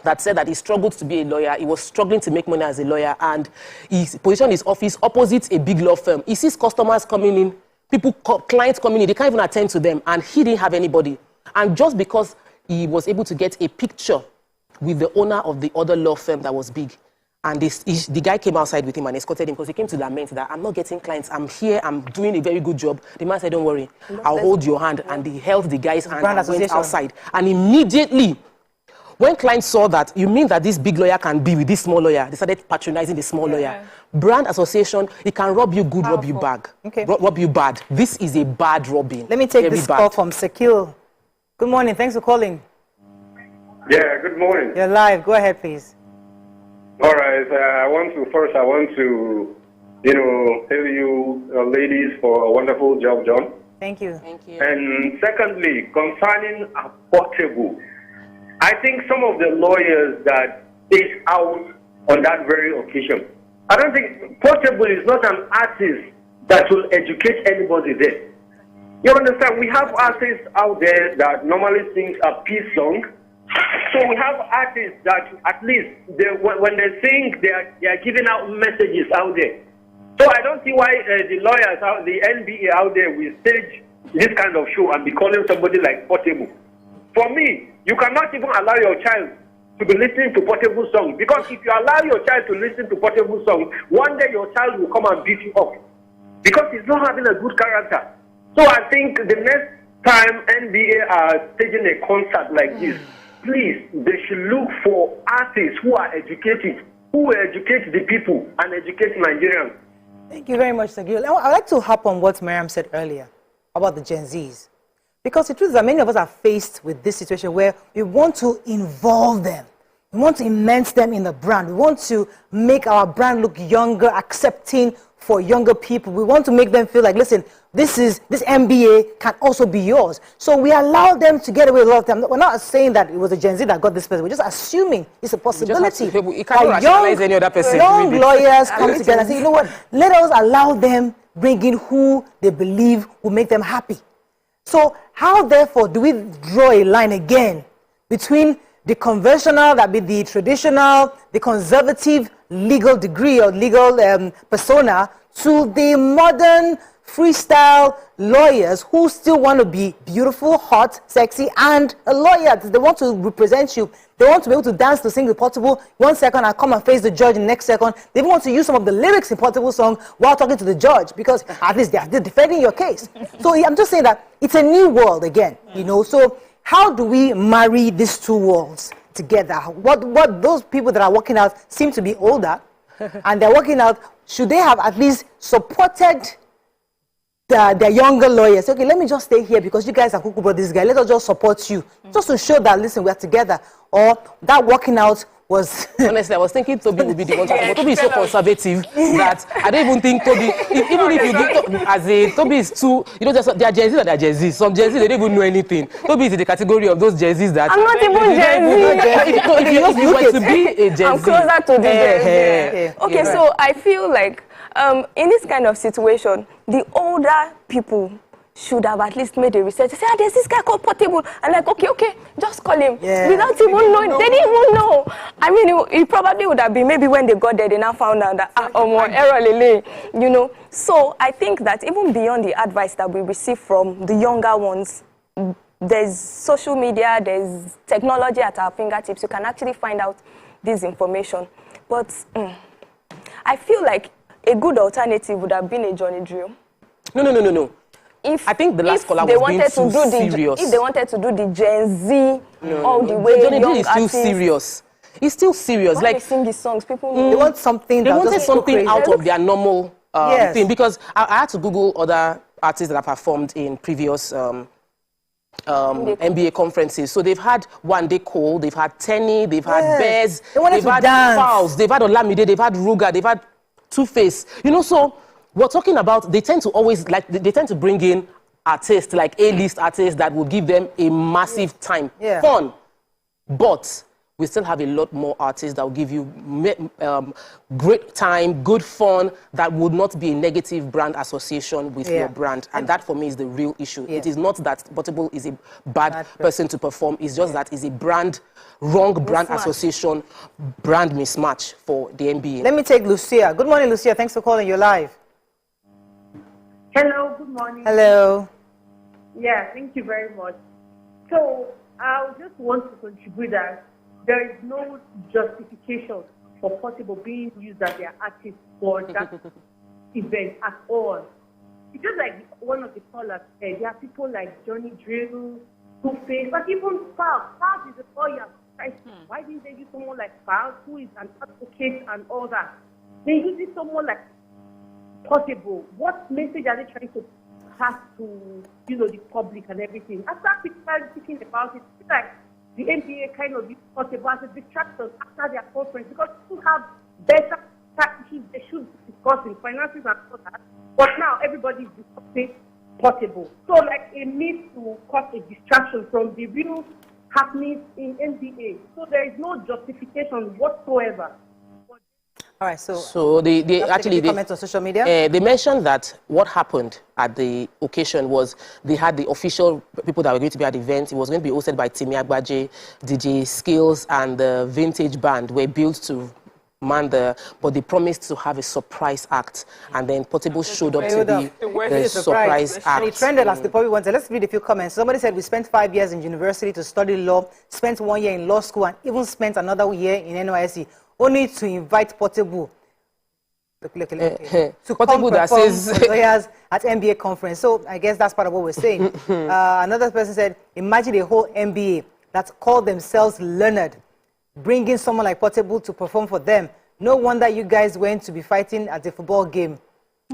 that said that he struggled to be a lawyer. He was struggling to make money as a lawyer, and he positioned his office opposite a big law firm. He sees customers coming in, clients coming in, they can't even attend to them, and he didn't have anybody. And just because he was able to get a picture with the owner of the other law firm that was big, and the guy came outside with him and escorted him because he came to lament that I'm not getting clients, I'm here, I'm doing a very good job. The man said, don't worry, I'll hold your hand. And he held the guy's hand and went outside. And immediately, when clients saw that, you mean that this big lawyer can be with this small lawyer, they started patronizing the small lawyer. Brand association, it can rob you good, rob you bad. Okay. Rob you bad. This is a bad robbing. Let me take this call from Sekil. Good morning, thanks for calling. Yeah, good morning. You're live, go ahead please. All right, I want to, hail you ladies for a wonderful job done. Thank you. Thank you. And secondly, concerning Portable, I think some of the lawyers that stayed out on that very occasion, I don't think Portable is not an artist that will educate anybody there. You understand? We have artists out there that normally sing a peace song. So we have artists that at least when they sing, they are giving out messages out there. So I don't see why the lawyers, the NBA out there will stage this kind of show and be calling somebody like Portable. For me, you cannot even allow your child to be listening to Portable songs, because if you allow your child to listen to Portable songs, one day your child will come and beat you up because he's not having a good character. So I think the next time NBA are staging a concert like this, please, they should look for artists who are educated, who will educate the people and educate Nigerians. Thank you very much, Sagil. I'd like to hop on what Mariam said earlier about the Gen Zs. Because the truth is that many of us are faced with this situation where we want to involve them. We want to immerse them in the brand. We want to make our brand look younger, accepting for younger people. We want to make them feel like, listen, this MBA can also be yours. So we allow them to get away with a lot of them. We're not saying that it was a Gen Z that got this person. We're just assuming it's a possibility. You can't rationalize any other person. Young lawyers come together and say, you know what, let us allow them bring in who they believe will make them happy. So how, therefore, do we draw a line again between the conventional, that be the traditional, the conservative legal degree or legal persona, to the modern freestyle lawyers who still want to be beautiful, hot, sexy, and a lawyer? They want to represent you. They want to be able to dance to sing with Portable 1 second and come and face the judge in the next second. They even want to use some of the lyrics in Portable song while talking to the judge, because at least they're defending your case. So I'm just saying that it's a new world again, you know. So how do we marry these two worlds together? What those people that are working out seem to be older and they're working out, should they have at least supported the younger lawyers? Okay, let me just stay here because you guys are cuckoo brought this guy. Let us just support you, just to show that, listen, we're together. Or that working out was... Honestly, I was thinking Toby would be the one to talk. Toby is so conservative that I don't even think Toby, even if you do, as a, Toby is too, you know, they are Gen Z and they are Gen Z. Some Gen Z, they don't even know anything. Toby is in the category of those Gen Zs that... I'm not even Gen Z. If you just want to be a Gen Z... I'm closer to the Gen Z. Okay, so I feel like in this kind of situation, the older people should have at least made a research. Say, there's this guy called Portable. And like, okay, just call him. Yeah. Without even knowing. They didn't even know. I mean, it probably would have been maybe when they got there, they now found out that, error lele, you know. So I think that even beyond the advice that we receive from the younger ones, there's social media, there's technology at our fingertips. You can actually find out this information. But I feel like a good alternative would have been a Johnny Drill. No. I think the last caller was being too serious. If they wanted to do the Gen Z all the way, Johnny Drill is still serious. It's still serious. Why Like they sing these songs, people They want something. they that wanted doesn't go something crazy. out of their normal Yes. thing, because I had to Google other artists that have performed in previous NBA conferences. So they've had One Day Cole, they've had Tenny, they've had Bez, They wanted they've to had dance. Fowls, they've had Olamide, they've had Ruga, they've had Two-Face. You know, so we're talking about, they tend to always, like, they tend to bring in artists, like A-list artists that will give them a massive time. Yeah. Fun. But we still have a lot more artists that will give you great time, good fun, that would not be a negative brand association with your brand. And that, for me, is the real issue. Yeah. It is not that Portable is a bad person to perform. It's just that it's a wrong brand association, brand mismatch for the NBA. Let me take Lucia. Good morning, Lucia. Thanks for calling. You're live. Hello, good morning. Hello. Yeah, thank you very much. So, I just want to contribute that there is no justification for Portable being used as their artist for that event at all. It's just like one of the callers said, there are people like Johnny Drill, Two-Face, but even Fowls. Fowls is a lawyer. Why didn't they use someone like Fowls, who is an advocate and all that? They use someone like Portable. What message are they trying to pass to, you know, the public and everything? After people started thinking about it, it's like the NBA kind of used Portable as a distraction after their conference, because people have better issues they should be discussing, finances and all that. But now everybody is discussing Portable. So like it needs to cause a distraction from the real happenings in NBA. So there is no justification whatsoever. All right, so they actually comment on social media. They mentioned that what happened at the occasion was they had the official people that were going to be at the event. It was going to be hosted by Timi Agbaje, DJ Skills, and the Vintage Band were built to man but they promised to have a surprise act, and then Portable showed up to be the surprise act. And it trended as the probably wanted. Let's read a few comments. Somebody said, we spent 5 years in university to study law, spent 1 year in law school, and even spent another year in NYSC, only to invite Portable to Portable that says lawyers at NBA conference. So I guess that's part of what we're saying. Another person said, imagine a whole NBA that called themselves learned, bringing someone like Portable to perform for them. No wonder you guys went to be fighting at a football game.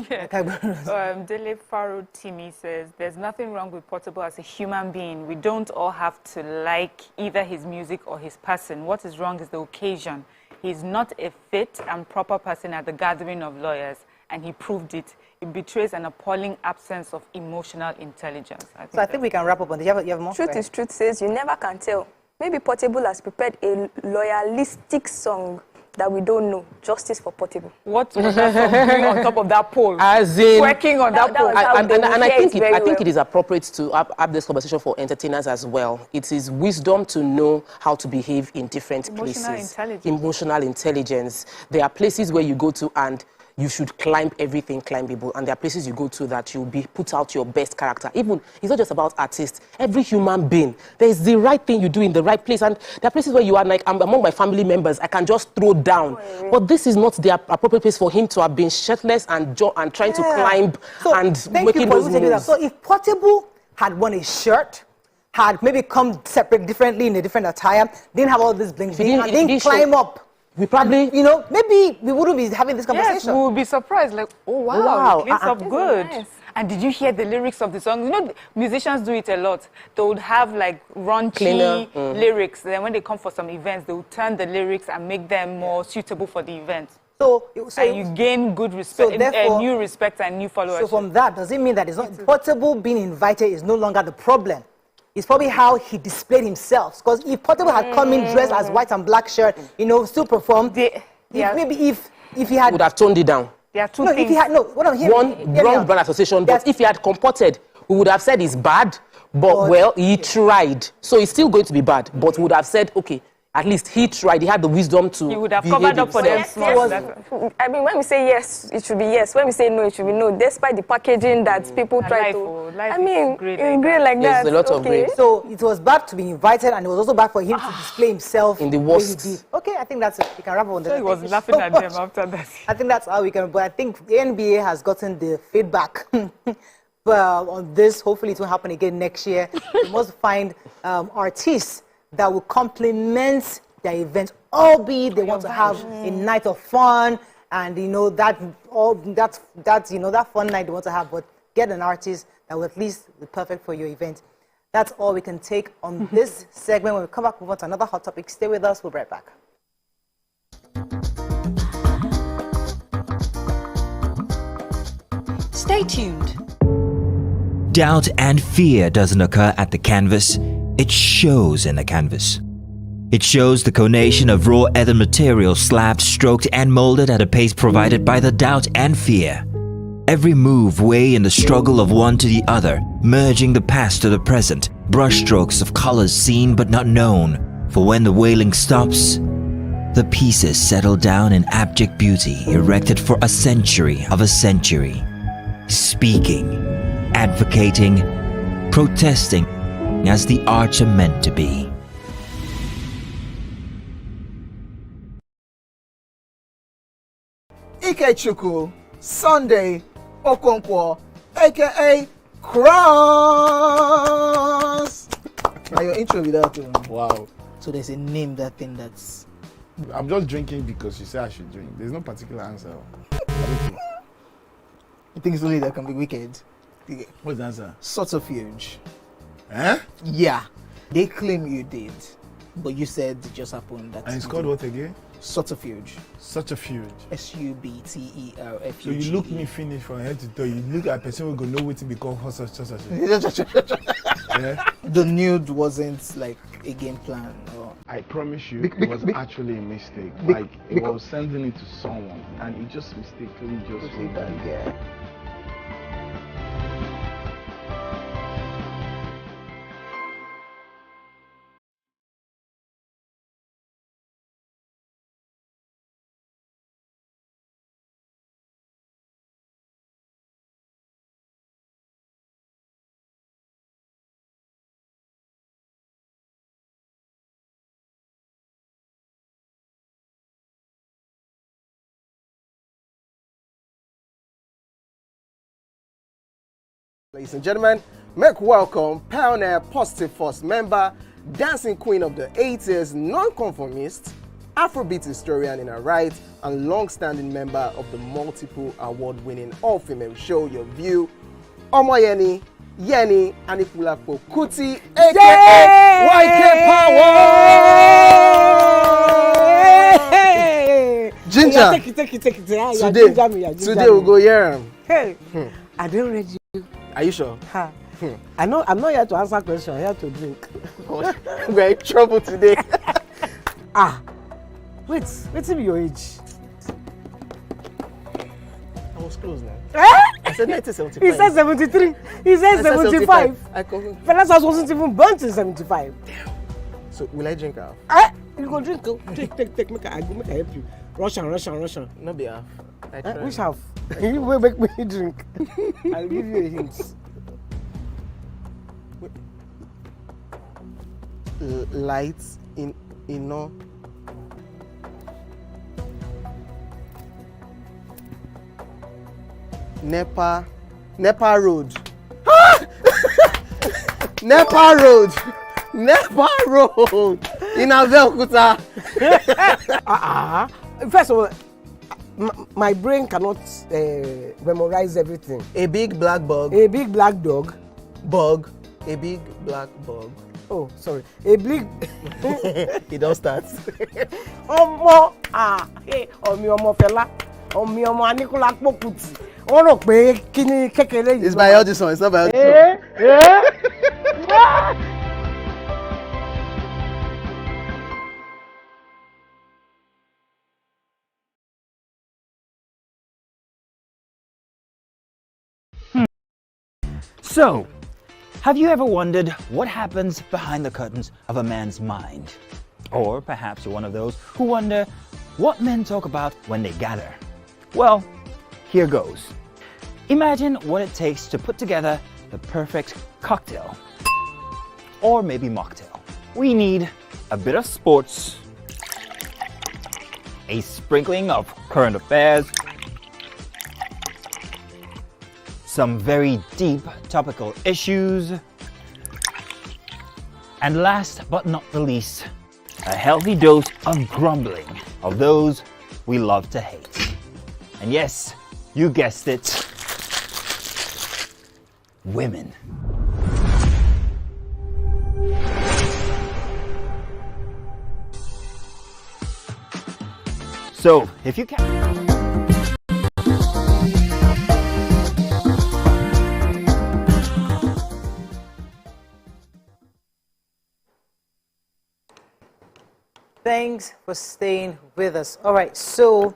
Dele Faro Timi says, there's nothing wrong with Portable as a human being. We don't all have to like either his music or his person. What is wrong is the occasion. He's not a fit and proper person at the gathering of lawyers, and he proved it. It betrays an appalling absence of emotional intelligence. I think we can wrap up on this. You have more? Truth is truth says you never can tell. Maybe Portable has prepared a loyalistic song that we don't know. Justice for Portable. What was that song doing on top of that pole? As in, working on that pole. And I think it is appropriate to have this conversation for entertainers as well. It is wisdom to know how to behave in different places. Emotional intelligence. There are places where you go to and you should climb everything climbable, and there are places you go to that you'll be put out your best character. Even it's not just about artists. Every human being, there is the right thing you do in the right place, and there are places where you are like, I'm among my family members, I can just throw down. But this is not the appropriate place for him to have been shirtless and trying to climb and making those moves. So if Portable had worn a shirt, had maybe come separate differently in a different attire, didn't have all this bling bling, and didn't climb up, we probably, you know, maybe we wouldn't be having this conversation. Yes, we would be surprised, like, oh wow, it cleans up good. Nice. And did you hear the lyrics of the song? You know, musicians do it a lot. They would have like raunchy lyrics. Then when they come for some events, they would turn the lyrics and make them more suitable for the event. So and you gain good respect, new respect and new followers. So from that, does it mean that it's not Portable being invited is no longer the problem? It's probably how he displayed himself. Because if Portable had come in dressed as white and black shirt, you know, still performed, maybe if he had... would have toned it down. There are two things. If he had, what I'm hearing... One, wrong brand association, but if he had comported, we would have said it's bad, but well, he tried. So it's still going to be bad, but we would have said, okay, at least he tried. He had the wisdom to. He would have covered up for them. I mean, when we say yes, it should be yes. When we say no, it should be no. Despite the packaging that people try to. I mean, it's great like that. There's a lot of great. So it was bad to be invited, and it was also bad for him to display himself in the worst. Okay, I think that's it. We can wrap up on that. So he was laughing at them after that. I think that's how we can. But I think the NBA has gotten the feedback. On this, hopefully it will happen again next year. We must find artists that will complement their event, albeit they want to have a night of fun and that fun night they want to have, but get an artist that will at least be perfect for your event. That's all we can take on this segment. When we come back, move on to another hot topic. Stay with us. We'll be right back. Stay tuned. Doubt and fear doesn't occur at the canvas, it shows in the canvas. It shows the conation of raw earthen material slabbed, stroked and molded at a pace provided by the doubt and fear. Every move way in the struggle of one to the other, merging the past to the present, brushstrokes of colors seen but not known. For when the wailing stops, the pieces settle down in abject beauty erected for a century of a century. Speaking, advocating, protesting as the arts are meant to be. Ikechukwu Sunday Okonkwo, aka Cross. Now your intro without Wow. So there's a name that thing that's. I'm just drinking because you say I should drink. There's no particular answer. You think it's only that can be wicked? What's the answer? Subterfuge. Eh? Yeah. They claim you did, but you said it just happened. That And it's called what again? Subterfuge. Subterfuge. SUBTERFUGE. So you look me finish from head to toe. You look at a person who go know what to become subterfuge. Yeah? The nude wasn't like a game plan. Or... I promise you, it was actually a mistake. Like it was sending it to someone, and it just mistakenly just went that. Yeah. Ladies and gentlemen, make welcome pioneer Positive Force member, dancing queen of the 80s, non-conformist, Afrobeat historian in her right, and long-standing member of the multiple award-winning all-female show Your View, Omoyeni Yeni Anikulapo Kuti, aka YK Power! Ginger! Take it. Today we'll go here. Hey, I don't read you. Are you sure? I know. I'm not here to answer questions. I'm here to drink. We're in trouble today. Wait till your age. I was close now. I said 1975. He said 73. He said 75. Fellas wasn't even born till 75. So will I drink half? You go drink. Take. Make I help you. Russian. No be half. Which half? You will make me drink. I'll give you a hint. Lights in no. Nepa Road. Nepa Road in Abeokuta. First of all, my brain cannot memorize everything. A big black bug. A big black dog. Bug. A big black bug. Oh, sorry. A big. It don't start. Ọmọ fẹlá. Ọmọ Anikulapo Kuti. Wọ́n rò pé kí ni kékeré yìí. It's by Audison. It's not by Audison. So, have you ever wondered what happens behind the curtains of a man's mind? Or perhaps you're one of those who wonder what men talk about when they gather. Well, here goes. Imagine what it takes to put together the perfect cocktail. Or maybe mocktail. We need a bit of sports, a sprinkling of current affairs, some very deep topical issues, and last but not the least, a healthy dose of grumbling of those we love to hate. And yes, you guessed it, women. So, if you can... Thanks for staying with us. All right, so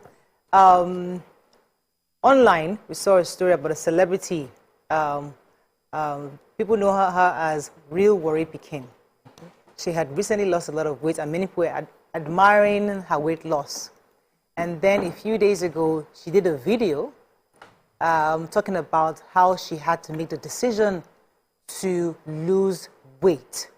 online, we saw a story about a celebrity. People know her as Real Worry Pekin. She had recently lost a lot of weight, and many people were admiring her weight loss. And then a few days ago, she did a video talking about how she had to make the decision to lose weight.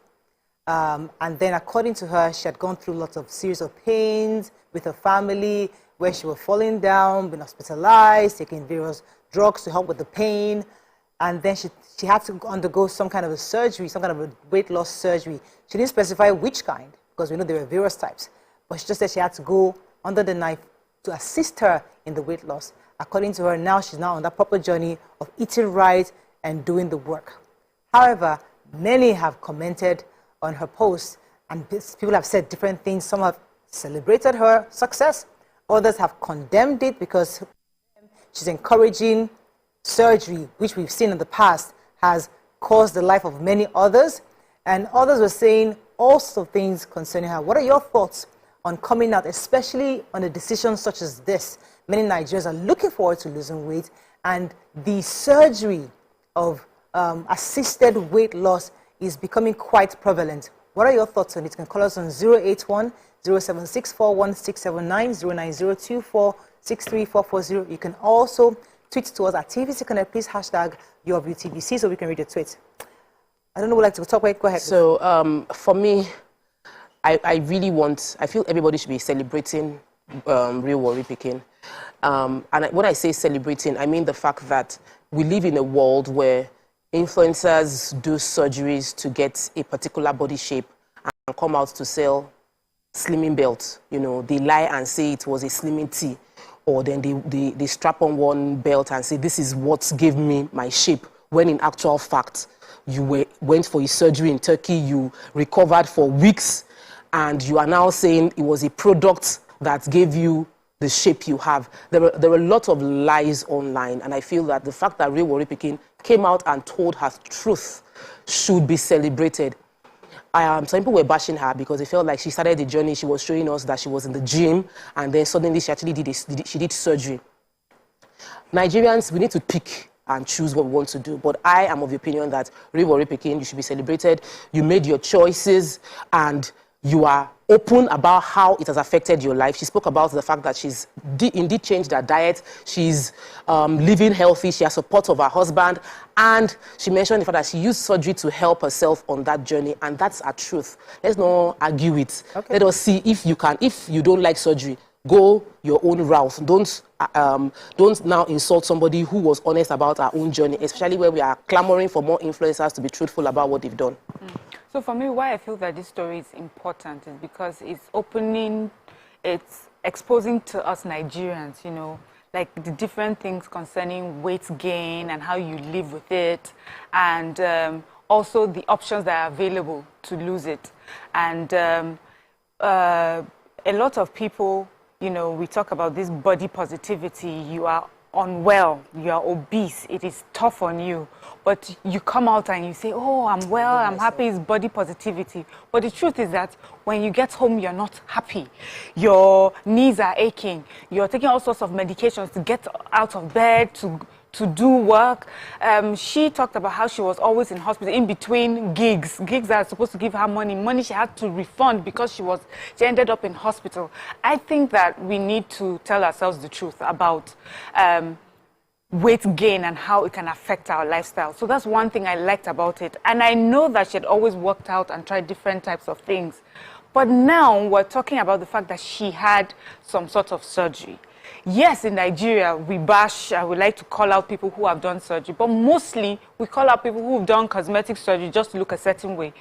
And then, according to her, she had gone through lots of series of pains with her family, where she was falling down, being hospitalized, taking various drugs to help with the pain. And then she had to undergo some kind of a surgery, some kind of a weight loss surgery. She didn't specify which kind, because we know there were various types. But she just said she had to go under the knife to assist her in the weight loss. According to her, now she's now on that proper journey of eating right and doing the work. However, many have commented on her post, and people have said different things. Some have celebrated her success, others have condemned it because she's encouraging surgery, which we've seen in the past has caused the life of many others, and others were saying all sorts of things concerning her. What are your thoughts on coming out, especially on a decision such as this? Many Nigerians are looking forward to losing weight, and the surgery of assisted weight loss is becoming quite prevalent. What are your thoughts on it? You can call us on 081 07641 0902 463 You can also tweet to us at TVC Connect. Please hashtag YourViewTVC so we can read your tweet. I don't know who would like to talk about it. Go ahead. So for me, I feel everybody should be celebrating Real Worry Pekin. And when I say celebrating, I mean the fact that we live in a world where influencers do surgeries to get a particular body shape and come out to sell slimming belts. You know, they lie and say it was a slimming tee, or then they strap on one belt and say this is what gave me my shape, when in actual fact you went for a surgery in Turkey, you recovered for weeks, and you are now saying it was a product that gave you the shape you have. There were a lot of lies online, and I feel that the fact that Real Worry Pekin came out and told her truth should be celebrated. Some people were bashing her because they felt like she started the journey. She was showing us that she was in the gym, and then suddenly she actually did surgery. Nigerians, we need to pick and choose what we want to do. But I am of the opinion that Real Worry Pekin, you should be celebrated. You made your choices, and you are open about how it has affected your life. She spoke about the fact that she's indeed changed her diet. She's living healthy. She has support of her husband. And she mentioned the fact that she used surgery to help herself on that journey. And that's a truth. Let's not argue it. Okay. Let us see if you can. If you don't like surgery, go your own route. Don't now insult somebody who was honest about our own journey, especially where we are clamoring for more influencers to be truthful about what they've done. So for me, why I feel that this story is important is because it's exposing to us Nigerians, you know, like the different things concerning weight gain and how you live with it, and also the options that are available to lose it. And a lot of people, you know, we talk about this body positivity. You are unwell, you are obese, it is tough on you, but you come out and you say, oh, I'm well, I'm happy, it's body positivity. But the truth is that when you get home, you're not happy. Your knees are aching. You're taking all sorts of medications to get out of bed, to do work. She talked about how she was always in hospital in between gigs that are supposed to give her money she had to refund because she ended up in hospital. I think that we need to tell ourselves the truth about weight gain and how it can affect our lifestyle. So that's one thing I liked about it. And I know that she had always worked out and tried different types of things. But now we're talking about the fact that she had some sort of surgery. Yes, in Nigeria, we bash, we like to call out people who have done surgery, but mostly we call out people who have done cosmetic surgery just to look a certain way.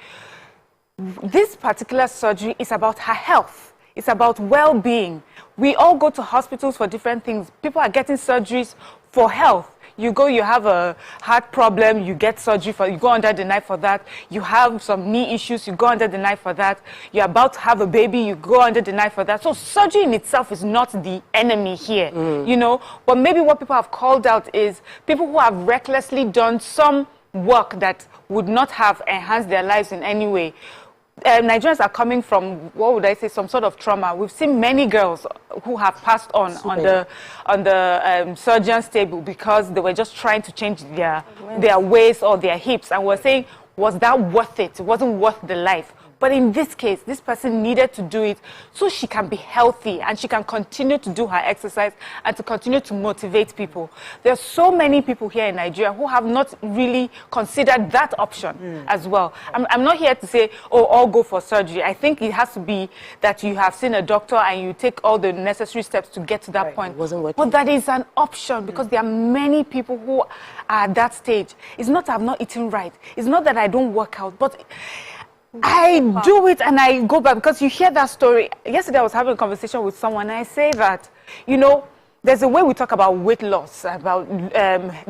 this particular surgery is about her health. It's about well-being. We all go to hospitals for different things. People are getting surgeries for health. You go, you have a heart problem, you get surgery for, you go under the knife for that. You have some knee issues, you go under the knife for that. You're about to have a baby, you go under the knife for that. So surgery in itself is not the enemy here, you know. But maybe what people have called out is people who have recklessly done some work that would not have enhanced their lives in any way. Nigerians are coming from, what would I say, some sort of trauma. We've seen many girls who have passed on the surgeon's table because they were just trying to change their waist or their hips, and we're saying, was that worth it? It wasn't worth the life. But in this case, this person needed to do it so she can be healthy and she can continue to do her exercise and to continue to motivate people. There are so many people here in Nigeria who have not really considered that option as well. I'm not here to say, oh, all go for surgery. I think it has to be that you have seen a doctor and you take all the necessary steps to get to that point. It wasn't working. But that is an option because there are many people who are at that stage. It's not that I've not eaten right. It's not that I don't work out, but I do it and I go back because you hear that story. Yesterday I was having a conversation with someone and I say that, you know, there's a way we talk about weight loss, about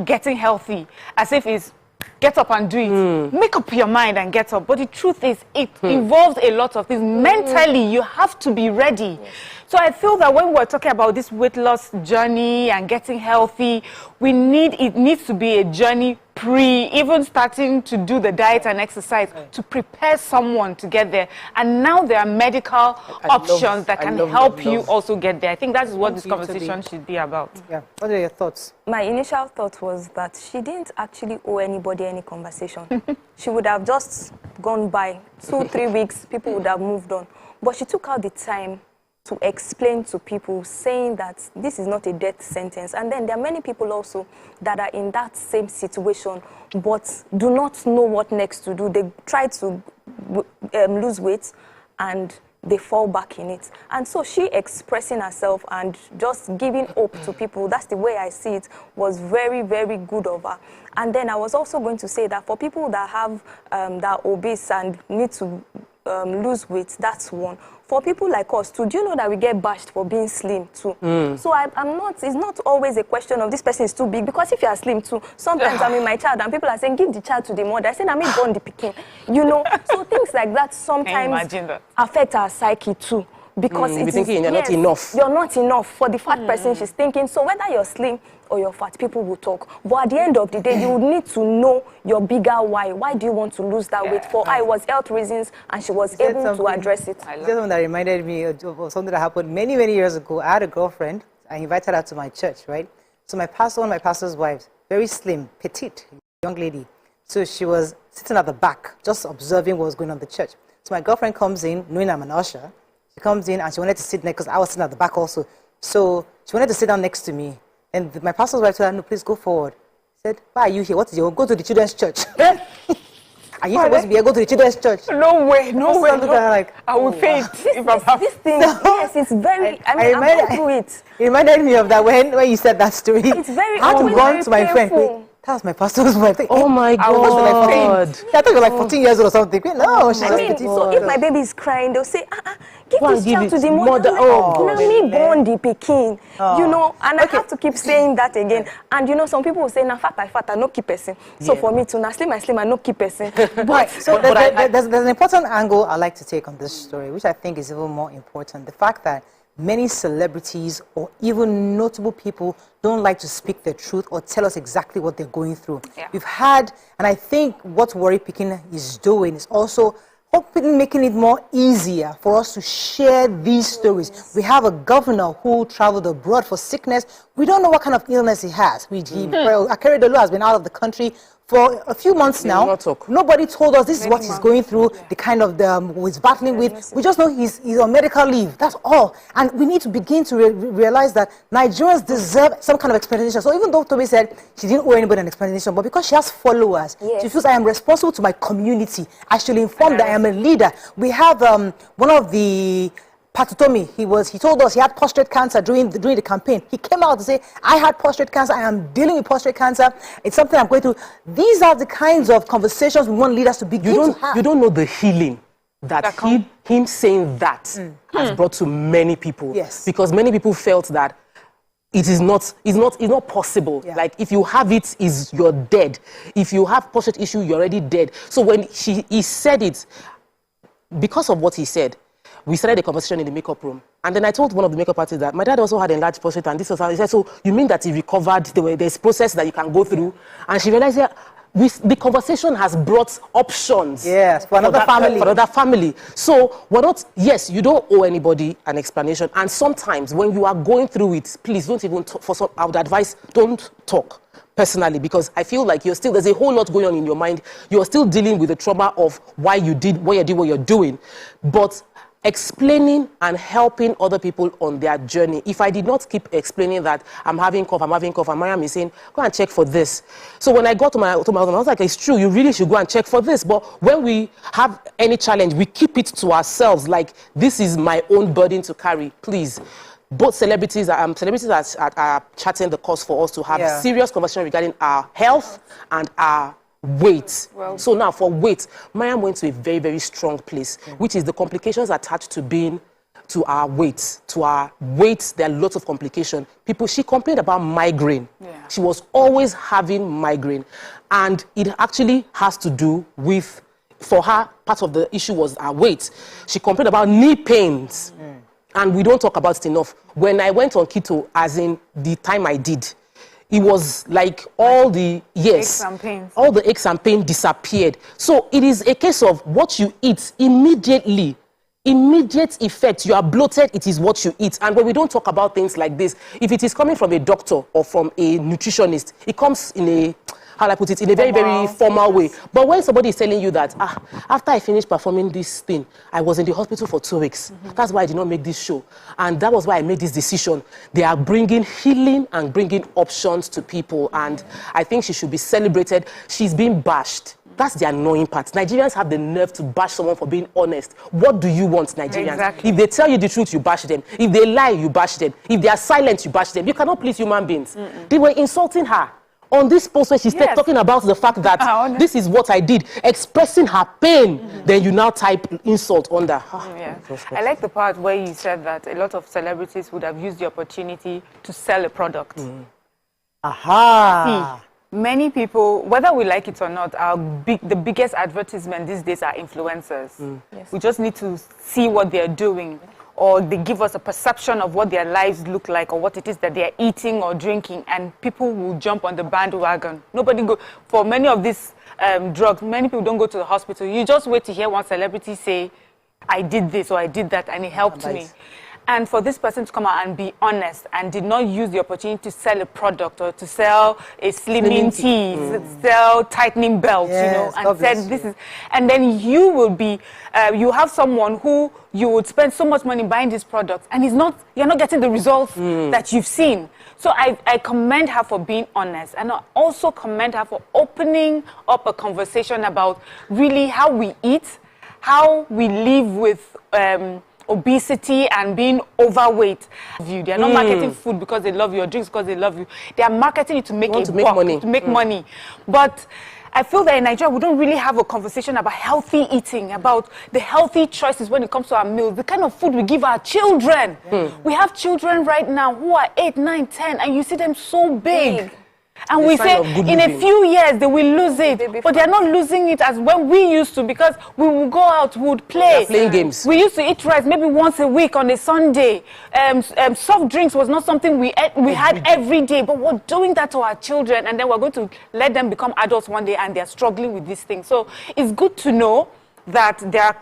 getting healthy, as if it's get up and do it. Make up your mind and get up. But the truth is, it involves a lot of things. Mentally, you have to be ready. So I feel that when we're talking about this weight loss journey and getting healthy, it needs to be a journey even starting to do the diet and exercise to prepare someone to get there. And now there are medical options that can help you also get there. I think that is what this conversation should be about. Yeah. What are your thoughts? My initial thought was that she didn't actually owe anybody any conversation. She would have just gone by 2-3 weeks, people would have moved on. But she took out the time to explain to people, saying that this is not a death sentence. And then there are many people also that are in that same situation, but do not know what next to do. They try to lose weight and they fall back in it. And so she expressing herself and just giving hope to people, that's the way I see it, was very, very good of her. And then I was also going to say that for people that have that are obese and need to lose weight, that's one. For people like us too, do you know that we get bashed for being slim too? So it's not always a question of this person is too big, because if you are slim too, sometimes I'm in my child and people are saying, give the child to the mother. I say, I'm born the pikin. You know, so things like that sometimes affect our psyche too. Because you're thinking you're not enough. You're not enough for the fat person she's thinking. So whether you're slim or you're fat, people will talk. But at the end of the day, you would need to know your bigger why. Why do you want to lose that weight? For I was health reasons, and she was able to address it. That's something that reminded me of something that happened many, many years ago. I had a girlfriend. I invited her to my church, right? So one of my pastor's wives, very slim, petite, young lady. So she was sitting at the back, just observing what was going on in the church. So my girlfriend comes in, knowing I'm an usher. She comes in and she wanted to sit next, because I was sitting at the back also. So she wanted to sit down next to me. And my pastor's wife told her, no, please go forward. She said, why are you here? What is your? Go to the children's church. Are you supposed to be here? Go to the children's church. No way, no way. Like, I will faint this thing, yes, it's very, I'm going through it. It reminded me of that when you said that story. It's very, I had to run to my friend. Wait, that was my pastor's wife. Oh my God. I thought you were like 14 years old or something. No, she's so if my baby is crying, they'll say, give this child to the mother. Me born the pikin. You know, and I have to keep saying that again. And you know, some people will say, na fat, I no keep person. So for me to na slim, I no keep person. But so there's an important angle I like to take on this story, which I think is even more important. The fact that many celebrities or even notable people don't like to speak the truth or tell us exactly what they're going through. We've had, and I think what Worry Picking is doing is also hopefully making it more easier for us to share these stories. We have a governor who traveled abroad for sickness. We don't know what kind of illness he has. Akere Dolu has been out of the country for a few months now. Nobody told us this is what he's going through, the kind of he's battling with. We just know he's on medical leave. That's all. And we need to begin to realize that Nigerians deserve some kind of explanation. So even though Toby said she didn't owe anybody an explanation, but because she has followers, she feels I am responsible to my community. I should inform that I am a leader. We have one of the Patutomi, he told us he had prostate cancer during the campaign. He came out to say, I had prostate cancer, I am dealing with prostate cancer, it's something I'm going through. These are the kinds of conversations we want leaders to begin to have. You don't know the healing that him saying that has brought to many people. Yes. Because many people felt that it's not possible. Yeah. Like, if you have it, you're dead. If you have prostate issue, you're already dead. So when he said it, because of what he said, we started a conversation in the makeup room. And then I told one of the makeup artists that my dad also had enlarged prostate, and this was how he said, so you mean that he recovered, there's process that you can go through? And she realized that the conversation has brought options. Yes, for another family. For another family. So we're not, yes, you don't owe anybody an explanation. And sometimes when you are going through it, please don't even talk. I would advise, don't talk personally, because I feel like there's a whole lot going on in your mind. You're still dealing with the trauma of why you did what you're doing. But explaining and helping other people on their journey. If I did not keep explaining that I'm having cough, and Mariam is saying, go and check for this. So when I got to my husband, I was like, it's true, you really should go and check for this. But when we have any challenge, we keep it to ourselves, like, this is my own burden to carry. Please. Both celebrities are charting the course for us to have serious conversation regarding our health and our weight. So now for weight, Mariam went to a very, very strong place, which is the complications attached to our weight. To our weight, there are lots of complications. She complained about migraine. Yeah. She was always having migraine. And it actually has to do with, for her, part of the issue was her weight. She complained about knee pains. And we don't talk about it enough. When I went on keto, as in the time I did, it was like all the aches and pain disappeared. So it is a case of what you eat immediate effect. You are bloated, it is what you eat. And when we don't talk about things like this, if it is coming from a doctor or from a nutritionist, it comes in a, how I put it, in a very, very formal way. But when somebody is telling you that, after I finished performing this thing, I was in the hospital for 2 weeks. That's why I did not make this show. And that was why I made this decision. They are bringing healing and bringing options to people. And I think she should be celebrated. She's being bashed. That's the annoying part. Nigerians have the nerve to bash someone for being honest. What do you want, Nigerians? Exactly. If they tell you the truth, you bash them. If they lie, you bash them. If they are silent, you bash them. You cannot please human beings. They were insulting her. On this post where she started talking about the fact that this is what I did, expressing her pain, then you now type insult under. I like the part where you said that a lot of celebrities would have used the opportunity to sell a product. See, many people, whether we like it or not, the biggest advertisement these days are influencers. We just need to see what they're doing, or they give us a perception of what their lives look like or what it is that they're eating or drinking, and people will jump on the bandwagon. For many of these drugs, many people don't go to the hospital. You just wait to hear one celebrity say, I did this or I did that and it helped me. And for this person to come out and be honest and did not use the opportunity to sell a product or to sell a slimming tea, sell tightening belts, and said this is, and then you will be, you have someone who you would spend so much money buying this product and you're not getting the results that you've seen. So I commend her for being honest, and I also commend her for opening up a conversation about really how we eat, how we live with obesity and being overweight. They are not marketing food because they love you or drinks because they love you. They are marketing it to make money. But I feel that in Nigeria, we don't really have a conversation about healthy eating, about the healthy choices when it comes to our meals, the kind of food we give our children. We have children right now who are 8, 9, 10, and you see them so big. And we say in a few years they will lose it, but they are not losing it as when we used to, because we would go out, we would play. Playing games. We used to eat rice maybe once a week on a Sunday. Soft drinks was not something we had every day, but we're doing that to our children, and then we're going to let them become adults one day and they're struggling with these things. So it's good to know that there are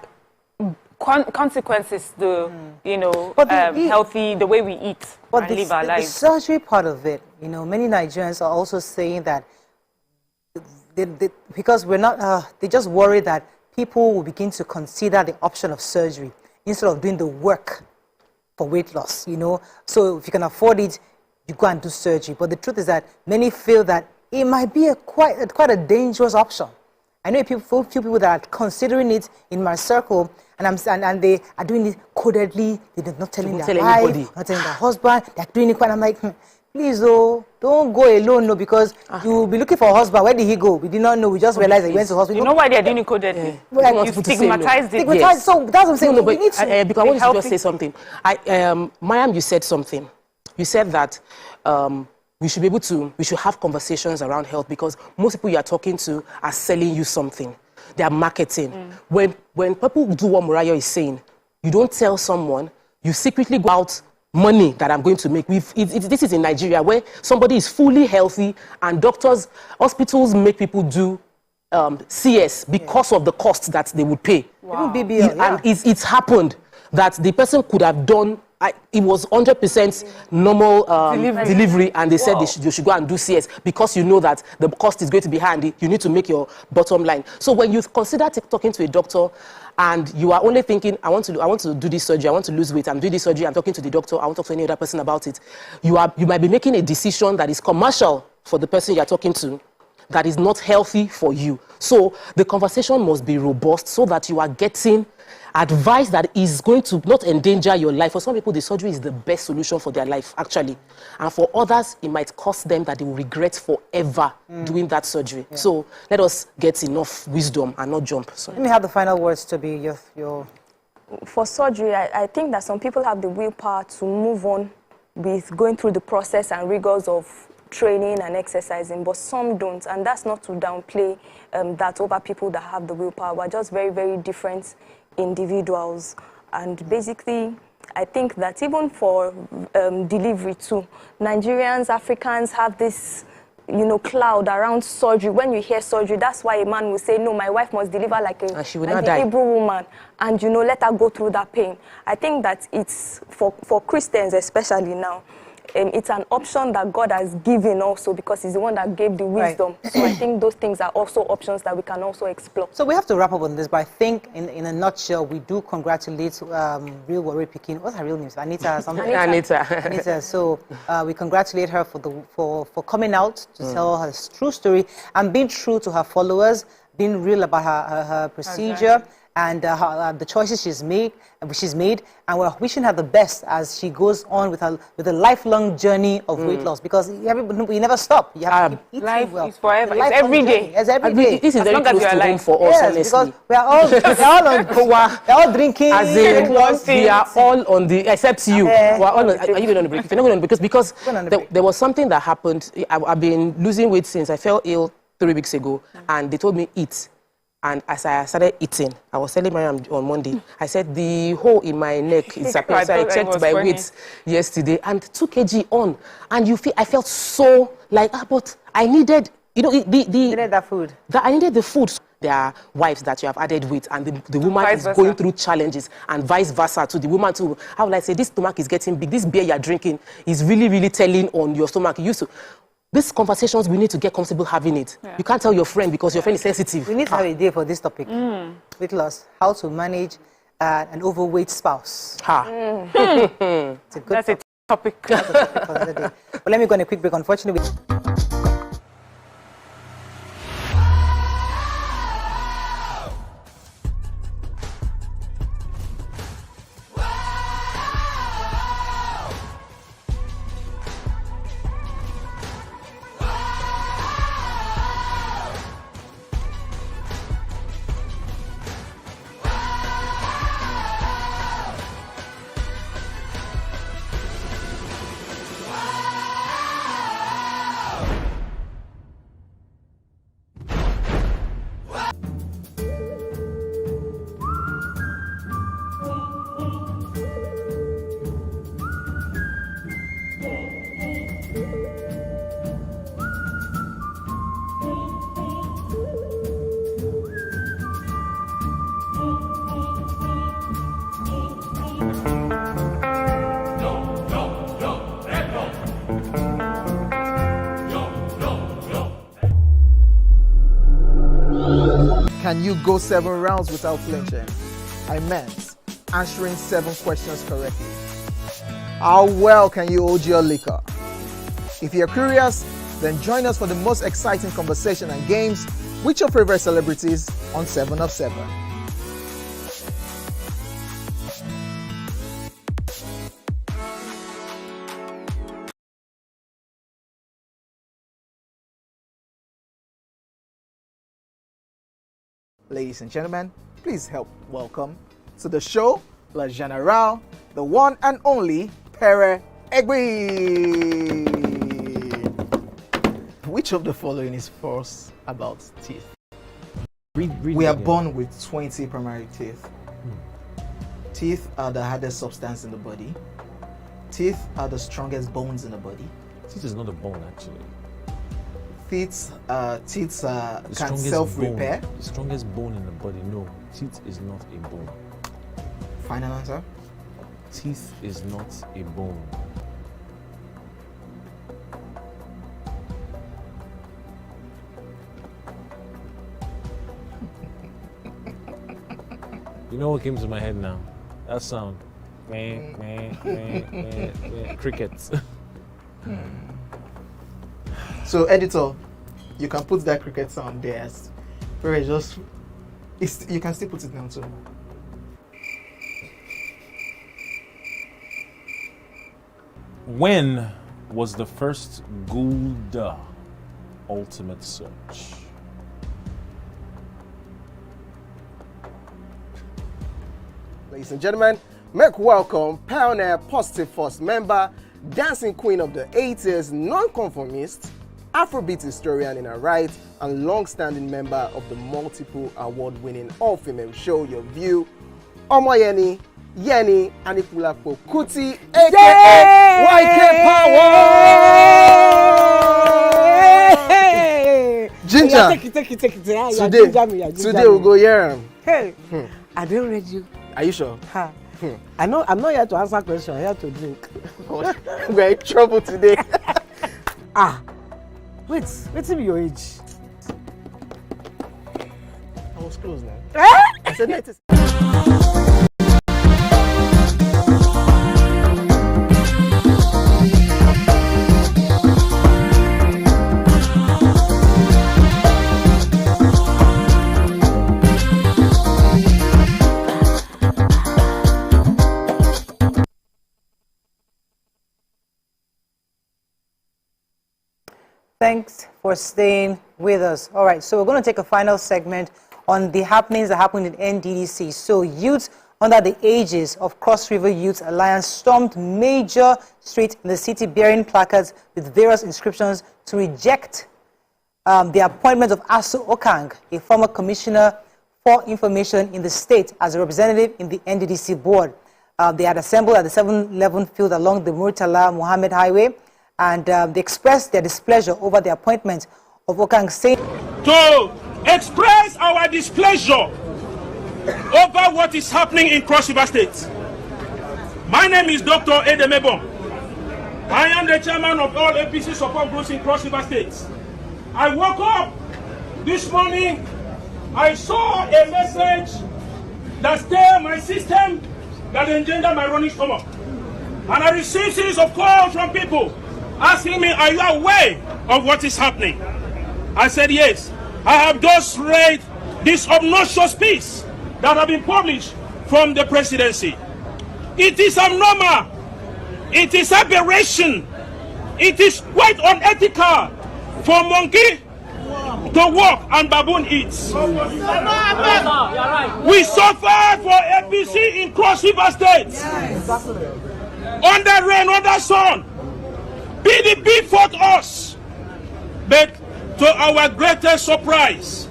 consequences to healthy, the way we eat and live our lives. The surgery part of it, many Nigerians are also saying that because we're not, they just worry that people will begin to consider the option of surgery instead of doing the work for weight loss. So if you can afford it, you go and do surgery. But the truth is that many feel that it might be quite a dangerous option. I know few people that are considering it in my circle, and they are doing it codedly. They're not telling their wife, not telling their husband. They're doing it. And I'm like, please, oh, don't go alone, no, because you will be looking for a husband. Where did he go? We did not know. We just realized that he went to hospital. You know why they're doing it codedly? Well, You stigmatized it. Stigmatized. So that's what I'm saying. No, but we need to because I wanted to just say something. Mayam, you said something. You said that we should have conversations around health because most people you are talking to are selling you something. They are marketing. When people do what Murayo is saying, you don't tell someone, you secretly go out money that I'm going to make. This is in Nigeria where somebody is fully healthy and hospitals make people do CS because of the costs that they would pay. Wow. Even BBL, And it's happened that the person could have done, it was 100% normal delivery and they said you should go and do CS because you know that the cost is going to be handy. You need to make your bottom line. So when you consider talking to a doctor and you are only thinking, I want to do this surgery, I want to lose weight, I'm doing this surgery, I'm talking to the doctor, I want to talk to any other person about it, you might be making a decision that is commercial for the person you're talking to, that is not healthy for you. So the conversation must be robust so that you are getting advice that is going to not endanger your life. For some people, the surgery is the best solution for their life, actually. And for others, it might cost them that they will regret forever doing that surgery. Yeah. So let us get enough wisdom and not jump. Let me have the final words to be your... For surgery, I think that some people have the willpower to move on with going through the process and rigors of training and exercising, but some don't, and that's not to downplay that over people that have the willpower. We're just very, very different individuals, and basically I think that even for delivery too, Nigerians, Africans have this cloud around surgery. When you hear surgery, that's why a man will say, no, my wife must deliver like a Hebrew woman, and let her go through that pain. I think that it's for Christians especially now, it's an option that God has given also because he's the one that gave the wisdom. Right. So I think those things are also options that we can also explore. So we have to wrap up on this, but I think in a nutshell, we do congratulate Real Warrior Pekin. What's her real name? Anita or something? Anita. So we congratulate her for coming out to tell her true story and being true to her followers, being real about her procedure. Okay. And the choices she's made, and we're wishing her the best as she goes on with a lifelong journey of weight loss, because you never stop. You have to keep eating life well. Is forever. It's every day. It's every day. This is very close to home for us, honestly. Because we're all drinking. As in, we are all on the, except you. We're all on, are you going on the break? If you're not going on the break, because there was something that happened. I've been losing weight since I fell ill 3 weeks ago, and they told me eat. And as I started eating, I was telling Mariam on Monday, I said the hole in my neck is appearing. So I checked my weight yesterday and 2 kg on. And I felt so like, but I needed, you needed that food. I needed the food. There are wives that you have added weight, and the woman is going through challenges, and vice versa to the woman too. How will I say, this stomach is getting big, this beer you're drinking is really, really telling on your stomach. These conversations, we need to get comfortable having it. Yeah. You can't tell your friend because your friend is sensitive. We need to have a day for this topic. Weight loss, how to manage an overweight spouse. It's a good topic. That's a topic for the day. But let me go on a quick break. Unfortunately, Can you go 7 rounds without flinching? I meant answering 7 questions correctly. How well can you hold your liquor? If you're curious, then join us for the most exciting conversation and games with your favorite celebrities on 7 of 7. Ladies and gentlemen, please help welcome to the show, La General, the one and only Pere Egbe. Which of the following is false about teeth? We are born with 20 primary teeth. Teeth are the hardest substance in the body. Teeth are the strongest bones in the body. Teeth is not a bone, actually. Teeth can self-repair. The strongest bone in the body, no. Teeth is not a bone. Final answer? Teeth is not a bone. You know what came to my head now? That sound. Crickets. So, editor, you can put that cricket sound there. You can still put it down too. When was the first Gulda ultimate search? Ladies and gentlemen, make welcome Pioneer Positive Force member, dancing queen of the 80s, non-conformist, Afrobeat historian in her right, and long-standing member of the multiple award-winning all-female show Your View, Omoyeni Yeni Anikulapo Kuti, aka YK Power! Ginger! Take it. Today we'll go here. Hey, I don't read you. Are you sure? Ha. I know I'm not here to answer questions, I'm here to drink. We're in trouble today. What's your age? I was close now. I said 90. Thanks for staying with us. All right, so we're going to take a final segment on the happenings that happened in NDDC. So youths under the ages of Cross River Youth Alliance stormed major streets in the city bearing placards with various inscriptions to reject the appointment of Asu Okang, a former commissioner for information in the state, as a representative in the NDDC board. They had assembled at the 7-Eleven field along the Murtala Mohammed Highway, and they expressed their displeasure over the appointment of Okang, saying to express our displeasure over what is happening in Cross River State. My name is Dr. Edemebo. I am the chairman of all APC support groups in Cross River State. I woke up this morning, I saw a message that stirred my system, that engendered my running stomach. And I received series of calls from people asking me, are you aware of what is happening? I said, yes. I have just read this obnoxious piece that have been published from the presidency. It is abnormal. It is aberration. It is quite unethical for monkey to walk and baboon eats. We suffered for APC in Cross River State. Under rain, under sun. PDP fought us, but to our greatest surprise,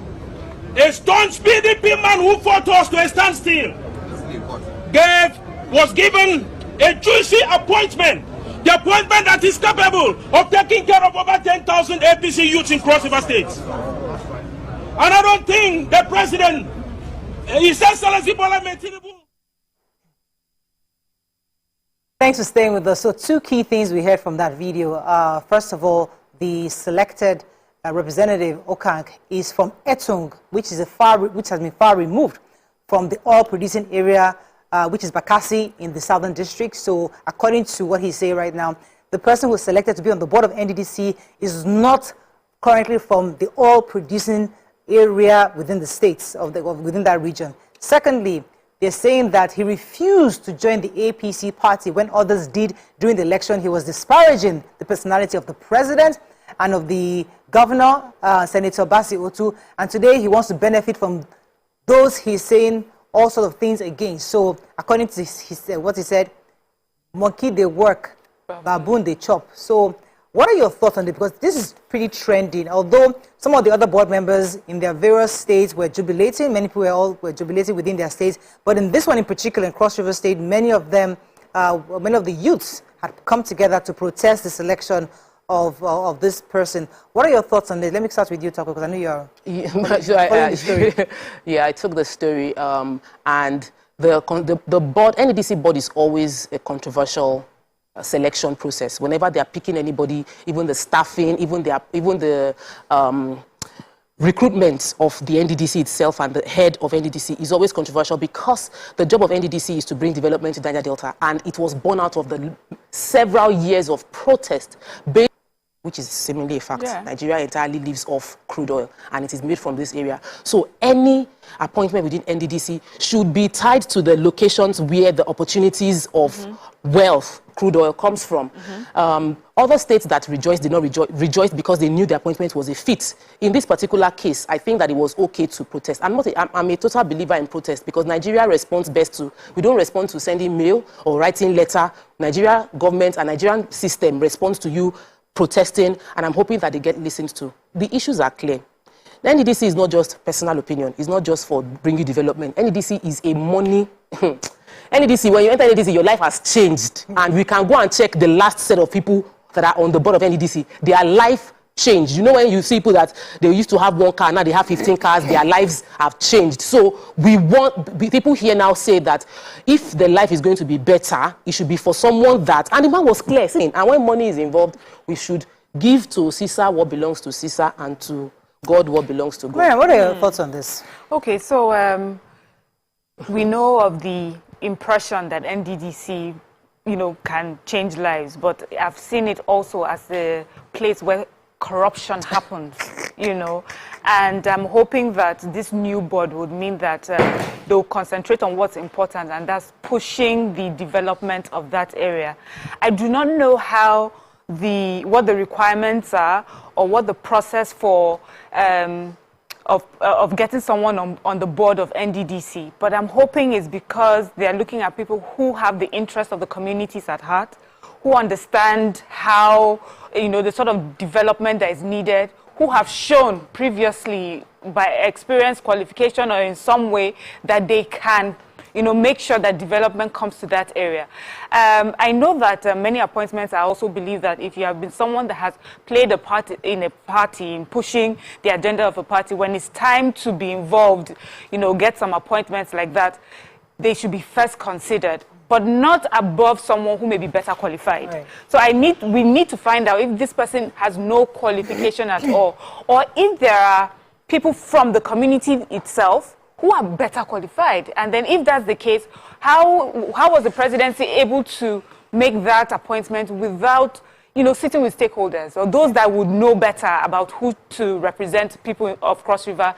a staunch PDP man who fought us to a standstill was given a juicy appointment, the appointment that is capable of taking care of over 10,000 APC youths in Cross River State. And I don't think the president, His Excellency Bola Tinubu. Thanks for staying with us. So two key things we heard from that video. First of all, the selected representative Okang is from Etung, which has been far removed from the oil-producing area, which is Bakassi in the Southern District. So according to what he's saying right now, the person who was selected to be on the board of NDDC is not currently from the oil-producing area within the states within that region. Secondly, they're saying that he refused to join the APC party when others did during the election. He was disparaging the personality of the president and of the governor, Senator Basi Otu, and today he wants to benefit from those he's saying all sorts of things against. So according to what he said, monkey they work, baboon they chop. So what are your thoughts on it? Because this is pretty trending. Although some of the other board members in their various states were jubilating, many people were jubilating within their states. But in this one in particular, in Cross River State, many of them, many of the youths had come together to protest the selection of this person. What are your thoughts on this? Let me start with you, Taco, because I know you're I took the story, and the board, NDDC board, is always a controversial selection process. Whenever they are picking anybody, even the staffing, even the recruitment of the NDDC itself and the head of NDDC is always controversial, because the job of NDDC is to bring development to Niger Delta, and it was born out of the several years of protest, which is seemingly a fact. Yeah. Nigeria entirely lives off crude oil, and it is made from this area. So any appointment within NDDC should be tied to the locations where the opportunities of wealth, crude oil, comes from. Other states that rejoiced did not rejoice because they knew the appointment was a fit. In this particular case, I think that it was okay to protest. I'm a total believer in protest, because Nigeria responds best to, we don't respond to sending mail or writing letter. Nigeria government and Nigerian system responds to you protesting, and I'm hoping that they get listened to. The issues are clear. The NDDC is not just personal opinion. It's not just for bringing development. NDDC is a money... NDDC, when you enter NDDC, your life has changed. And we can go and check the last set of people that are on the board of NDDC. Their life changed. You know, when you see people that they used to have one car, now they have 15 cars, their lives have changed. So we want, people here now say that if the life is going to be better, it should be for someone that, and the man was clear saying, and when money is involved, we should give to Caesar what belongs to Caesar, and to God what belongs to God. Mariam, what are your thoughts on this? Okay, so we know of the impression that NDDC, you know, can change lives, but I've seen it also as the place where corruption happens, you know, and I'm hoping that this new board would mean that they'll concentrate on what's important, and that's pushing the development of that area. I do not know how what the requirements are, or what the process for of getting someone on the board of NDDC, but I'm hoping it's because they're looking at people who have the interest of the communities at heart, who understand how, you know, the sort of development that is needed, who have shown previously by experience, qualification, or in some way that they can, you know, make sure that development comes to that area. I know that many appointments, I also believe that if you have been someone that has played a part in a party, in pushing the agenda of a party, when it's time to be involved, you know, get some appointments like that, they should be first considered, but not above someone who may be better qualified. Right. So we need to find out if this person has no qualification at all, or if there are people from the community itself who are better qualified. And then if that's the case, how was the presidency able to make that appointment without, you know, sitting with stakeholders or those that would know better about who to represent people of Cross River?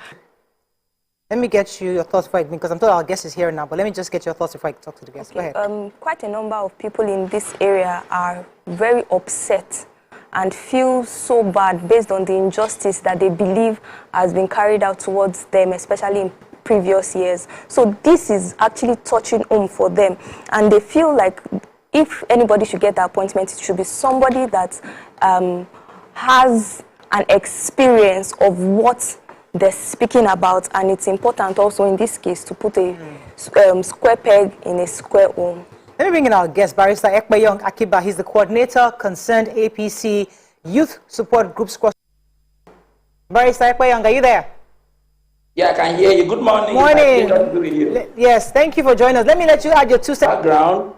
Let me get your thoughts before because I'm told our guest is here now, but let me just get your thoughts before I talk to the guest. Okay. Go ahead. Quite a number of people in this area are very upset and feel so bad based on the injustice that they believe has been carried out towards them, especially in previous years. So this is actually touching home for them, and they feel like if anybody should get the appointment, it should be somebody that has an experience of what they're speaking about, and it's important also in this case to put a square peg in a square hole. Let me bring in our guest, Barrister Ekpeyong Akiba. He's the coordinator, concerned APC Youth Support Group Squad. Barrister Ekpeyong, are you there? Yeah, I can hear you. Good morning. Morning. Yes, thank you for joining us. Let me let you add your 2 seconds. Background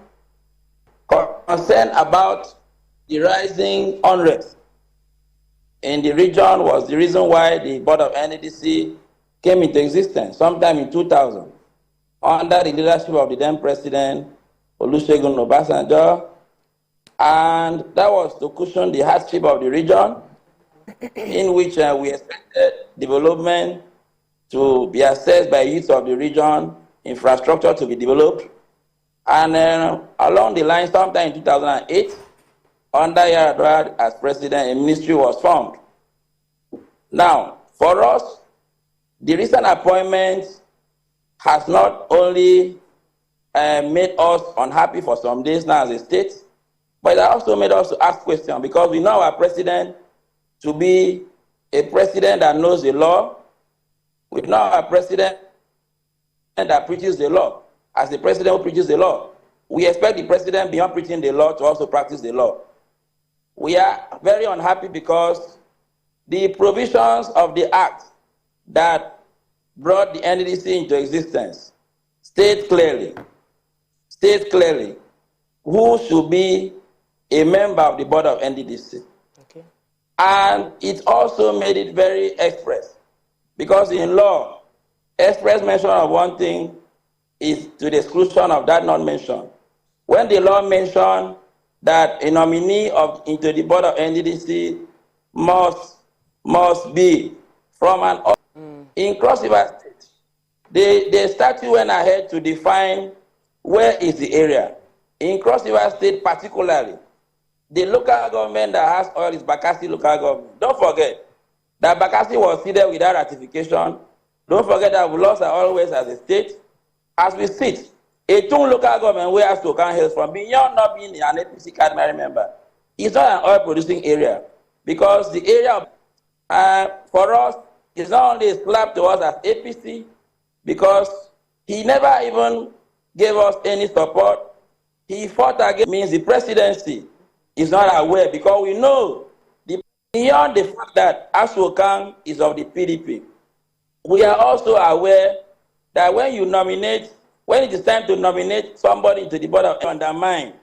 concern about the rising unrest in the region was the reason why the board of NDDC came into existence sometime in 2000 under the leadership of the then president Olusegun Obasanjo, and that was to cushion the hardship of the region, in which we expected development to be assessed by youth of the region, infrastructure to be developed, and along the line, sometime in 2008, under Yar'Adua as president, a ministry was formed. Now, for us, the recent appointments has not only made us unhappy for some days now as a state, but it also made us to ask questions, because we know our president to be a president that knows the law. We know our president that preaches the law. As the president who preaches the law, we expect the president, beyond preaching the law, to also practice the law. We are very unhappy because the provisions of the act that brought the NDDC into existence state clearly who should be a member of the board of NDDC. Okay. And it also made it very express, because in law, express mention of one thing is to the exclusion of that not mentioned. When the law mentioned that a nominee into the board of NDDC must be from an in Cross River State, the statute went ahead to define where is the area. In Cross River State particularly, the local government that has oil is Bakassi local government. Don't forget that Bakassi was seated without ratification. Don't forget that we lost our oil waste as a state. As we sit, a Tun local government where Astokan hails from, beyond not being an APC cardinal member, it's not an oil producing area, because the area for us is not only a slap to us as APC, because he never even gave us any support. He fought against, means the presidency is not aware, because we know beyond the fact that Astokan is of the PDP, we are also aware that when it is time to nominate somebody to the board of undermine,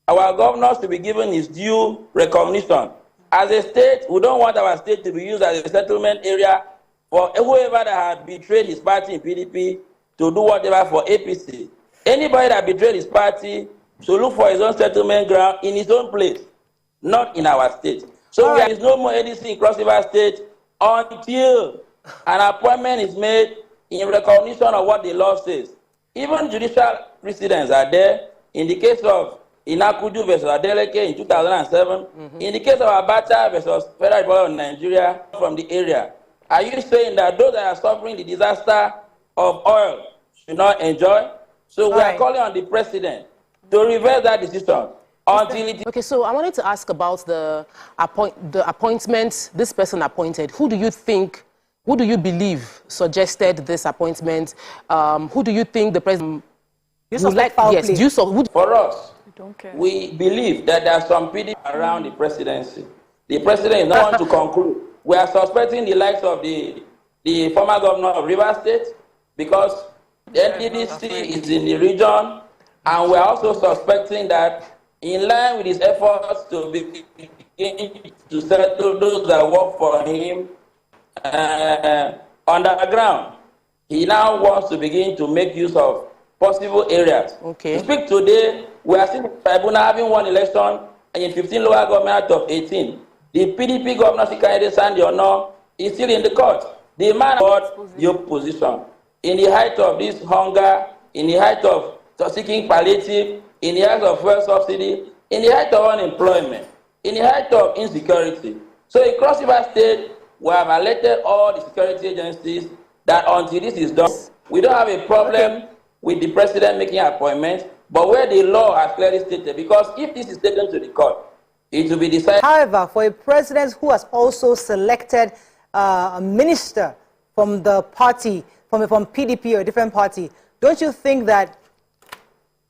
our governors to be given his due recognition. As a state, we don't want our state to be used as a settlement area for whoever that had betrayed his party in PDP to do whatever for APC. Anybody that betrayed his party should look for his own settlement ground in his own place, not in our state. So there is no more NDDC in Cross River State until an appointment is made in recognition of what the law says. Even judicial precedents are there. In the case of Inakudu versus Adeleke in 2007, in the case of Abacha versus Federal Republic of Nigeria from the area, are you saying that those that are suffering the disaster of oil should not enjoy? So we are calling on the president to reverse that decision until it... Okay, so I wanted to ask about the appointment this person appointed. Who do you believe suggested this appointment? Who do you think the president would like? Yes, for us, we believe that there are some PDP around the presidency. The president is not want to conclude. We are suspecting the likes of the former governor of Rivers State, because the NDDC is in the region, and we are also suspecting that in line with his efforts to settle those that work for him underground, he now wants to begin to make use of possible areas. Okay. To speak today, we are still in tribunal having one election in 15 local government out of 18. The PDP governorship candidate Sandy Ono is still in the court. The man got your position in the height of this hunger, in the height of seeking palliative, in the height of fuel subsidy, in the height of unemployment, in the height of insecurity. So in Cross River State, we have alerted all the security agencies that until this is done, we don't have a problem with the president making appointments, but where the law has clearly stated, because if this is taken to the court, it will be decided. However, for a president who has also selected a minister from the party, from PDP or a different party, don't you think that,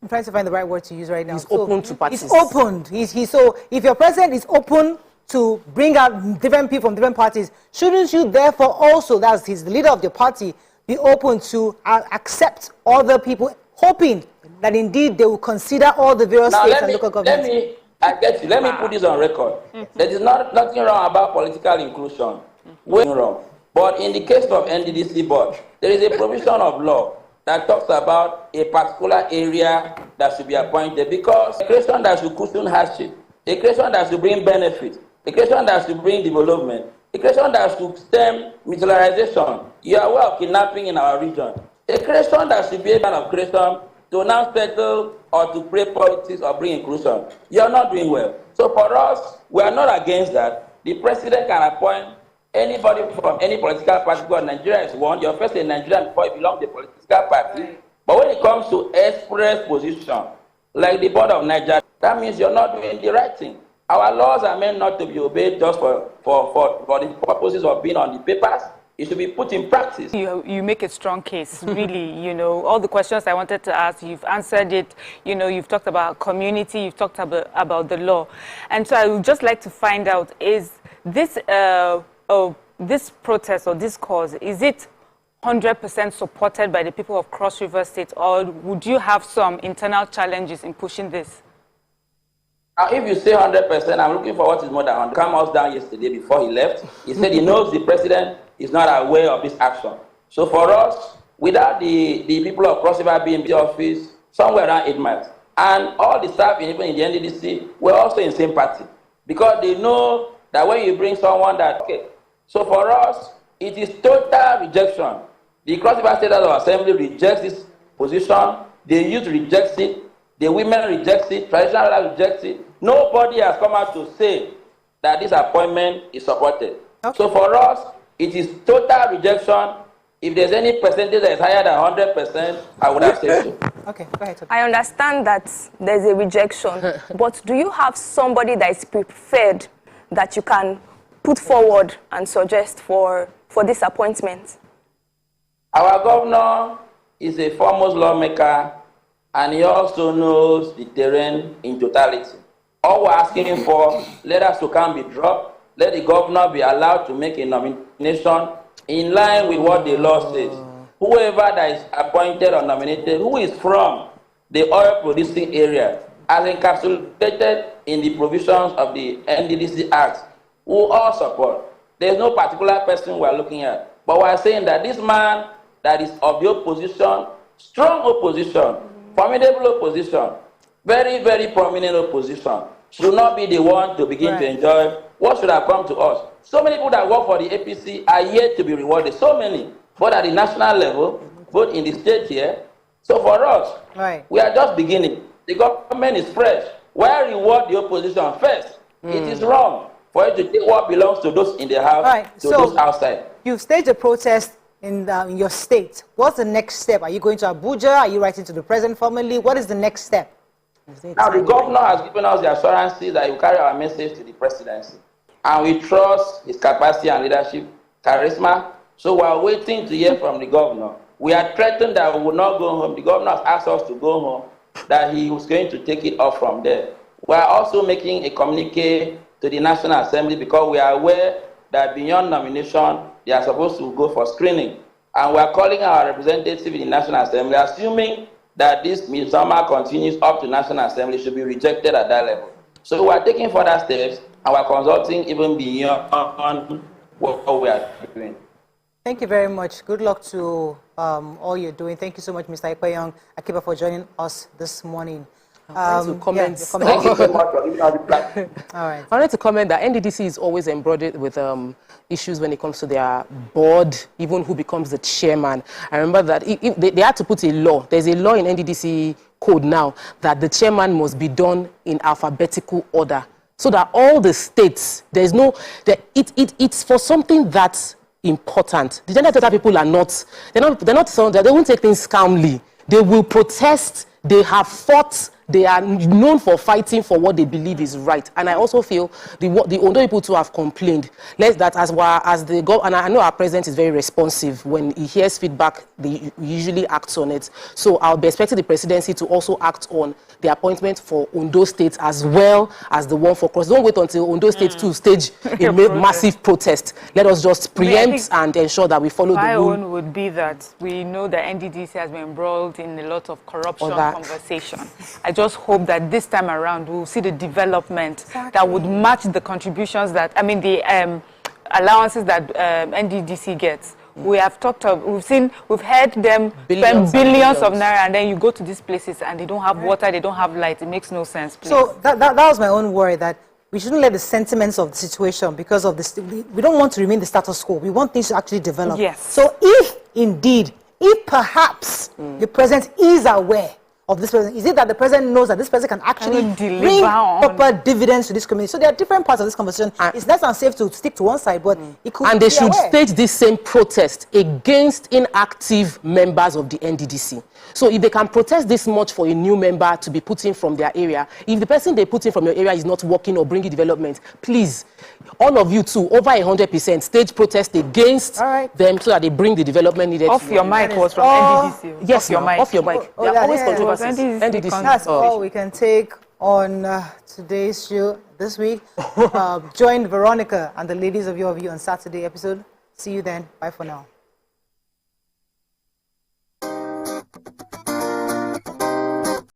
I'm trying to find the right word to use right now. He's open to parties. He's opened. So if your president is open to bring out different people from different parties, shouldn't you therefore also, that's he's the leader of your party, be open to accept other people, hoping that indeed they will consider all the various states and local governments? Let me put this on record. There is nothing wrong about political inclusion. Wrong. But in the case of NDDC board, there is a provision of law that talks about a particular area that should be appointed, because a creation that should cushion hardship, a creation that should bring benefit, a creation that should bring development, a creation that should stem militarization. You are aware of kidnapping in our region. A creation that should be a kind of creation to now settle or to play politics or bring inclusion. You are not doing well. So for us, we are not against that. The president can appoint Anybody from any political party, because Nigeria is one, you're first in Nigeria before you belong to a political party. Right. But when it comes to express position, like the board of Nigeria, that means you're not doing the right thing. Our laws are meant not to be obeyed just for the purposes of being on the papers. It should be put in practice. You make a strong case, really. You know, all the questions I wanted to ask, you've answered it. You know, you've talked about community, you've talked about the law. And so I would just like to find out, is this, this protest or this cause, is it 100% supported by the people of Cross River State, or would you have some internal challenges in pushing this? If you say 100%, I'm looking for what is more than 100. Came us down yesterday before he left. He said he knows the president is not aware of this action. So for us, without the people of Cross River being in the office, somewhere around 8 miles, and all the staff, even in the NDDC, were also in sympathy, because they know that when you bring someone that, okay, so for us, it is total rejection. The Cross River State House of Assembly rejects this position, the youth rejects it, the women reject it, traditional rulers reject it. Nobody has come out to say that this appointment is supported. Okay. So for us, it is total rejection. If there's any percentage that is higher than 100%, I would have said so. Okay, go ahead. I understand that there's a rejection, but do you have somebody that is preferred that you can put forward and suggest for this appointment? Our governor is a foremost lawmaker, and he also knows the terrain in totality. All we're asking for, let us to come be dropped, let the governor be allowed to make a nomination in line with what the law says. Whoever that is appointed or nominated, who is from the oil producing area, as encapsulated in the provisions of the NDDC Act, we all support. There's no particular person we're looking at. But we're saying that this man that is of the opposition, strong opposition, formidable opposition, very, very prominent opposition, should not be the one to begin to enjoy what should have come to us. So many people that work for the APC are yet to be rewarded. So many, both at the national level, both in the state here. So for us, we are just beginning. The government is fresh. Why reward the opposition first? It is wrong for you to take what belongs to those in the house to those outside. You've staged a protest in your state. What's the next step? Are you going to Abuja? Are you writing to the president formally? What is the next step? Now, the governor has given us the assurances that he will carry our message to the presidency. And we trust his capacity and leadership, charisma. So we are waiting to hear from the governor. We are threatened that we will not go home. The governor has asked us to go home, that he was going to take it off from there. We are also making a communique to the National Assembly, because we are aware that beyond nomination, they are supposed to go for screening. And we are calling our representatives in the National Assembly, assuming that this midsummer continues up to National Assembly, should be rejected at that level. So we are taking further steps, and we are consulting even beyond what we are doing. Thank you very much. Good luck to all you're doing. Thank you so much, Mr. Ikpeyong Akiba, for joining us this morning. Thank you so much. All right. I wanted to comment that NDDC is always embroidered with issues when it comes to their board, even who becomes the chairman. I remember that they had to put a law. There's a law in NDDC code now that the chairman must be done in alphabetical order, so that all the states, there's no, it's for something that's important. The gender data people are not, they won't take things calmly. They will protest. They have fought. They are known for fighting for what they believe is right. And I also feel the Ondo people too have complained. That as they go, and I know our president is very responsive. When he hears feedback, he usually acts on it. So I'll be expecting the presidency to also act on the appointment for Ondo State as well as the one for Cross. Don't wait until Ondo State to stage a massive protest. Let us just preempt and ensure that we follow the rule. My own would be that we know that NDDC has been embroiled in a lot of corruption conversation. I just hope that this time around we'll see the development that would match the contributions that, I mean, the allowances that NDDC gets. We have talked of, we've heard them spend billions of naira, and then you go to these places and they don't have water, they don't have light. It makes no sense, please. So that was my own worry, that we shouldn't let the sentiments of the situation, because of this, we don't want to remain the status quo. We want things to actually develop. Yes. So if perhaps the president is aware of this person? Is it that the president knows that this person can actually bring proper dividends to this community? So there are different parts of this conversation. It's less than safe to stick to one side, but it could and they should stage this same protest against inactive members of the NDDC. So if they can protest this much for a new member to be put in from their area, if the person they put in from your area is not working or bringing development, please, all of you too, over 100%, stage protest against them so that they bring the development needed. Off your mic was from NDDC. Yes, off your mic. There are always controversies. NDDC. That's all we can take on today's show this week. Join Veronica and the ladies of Your View on Saturday episode. See you then. Bye for now.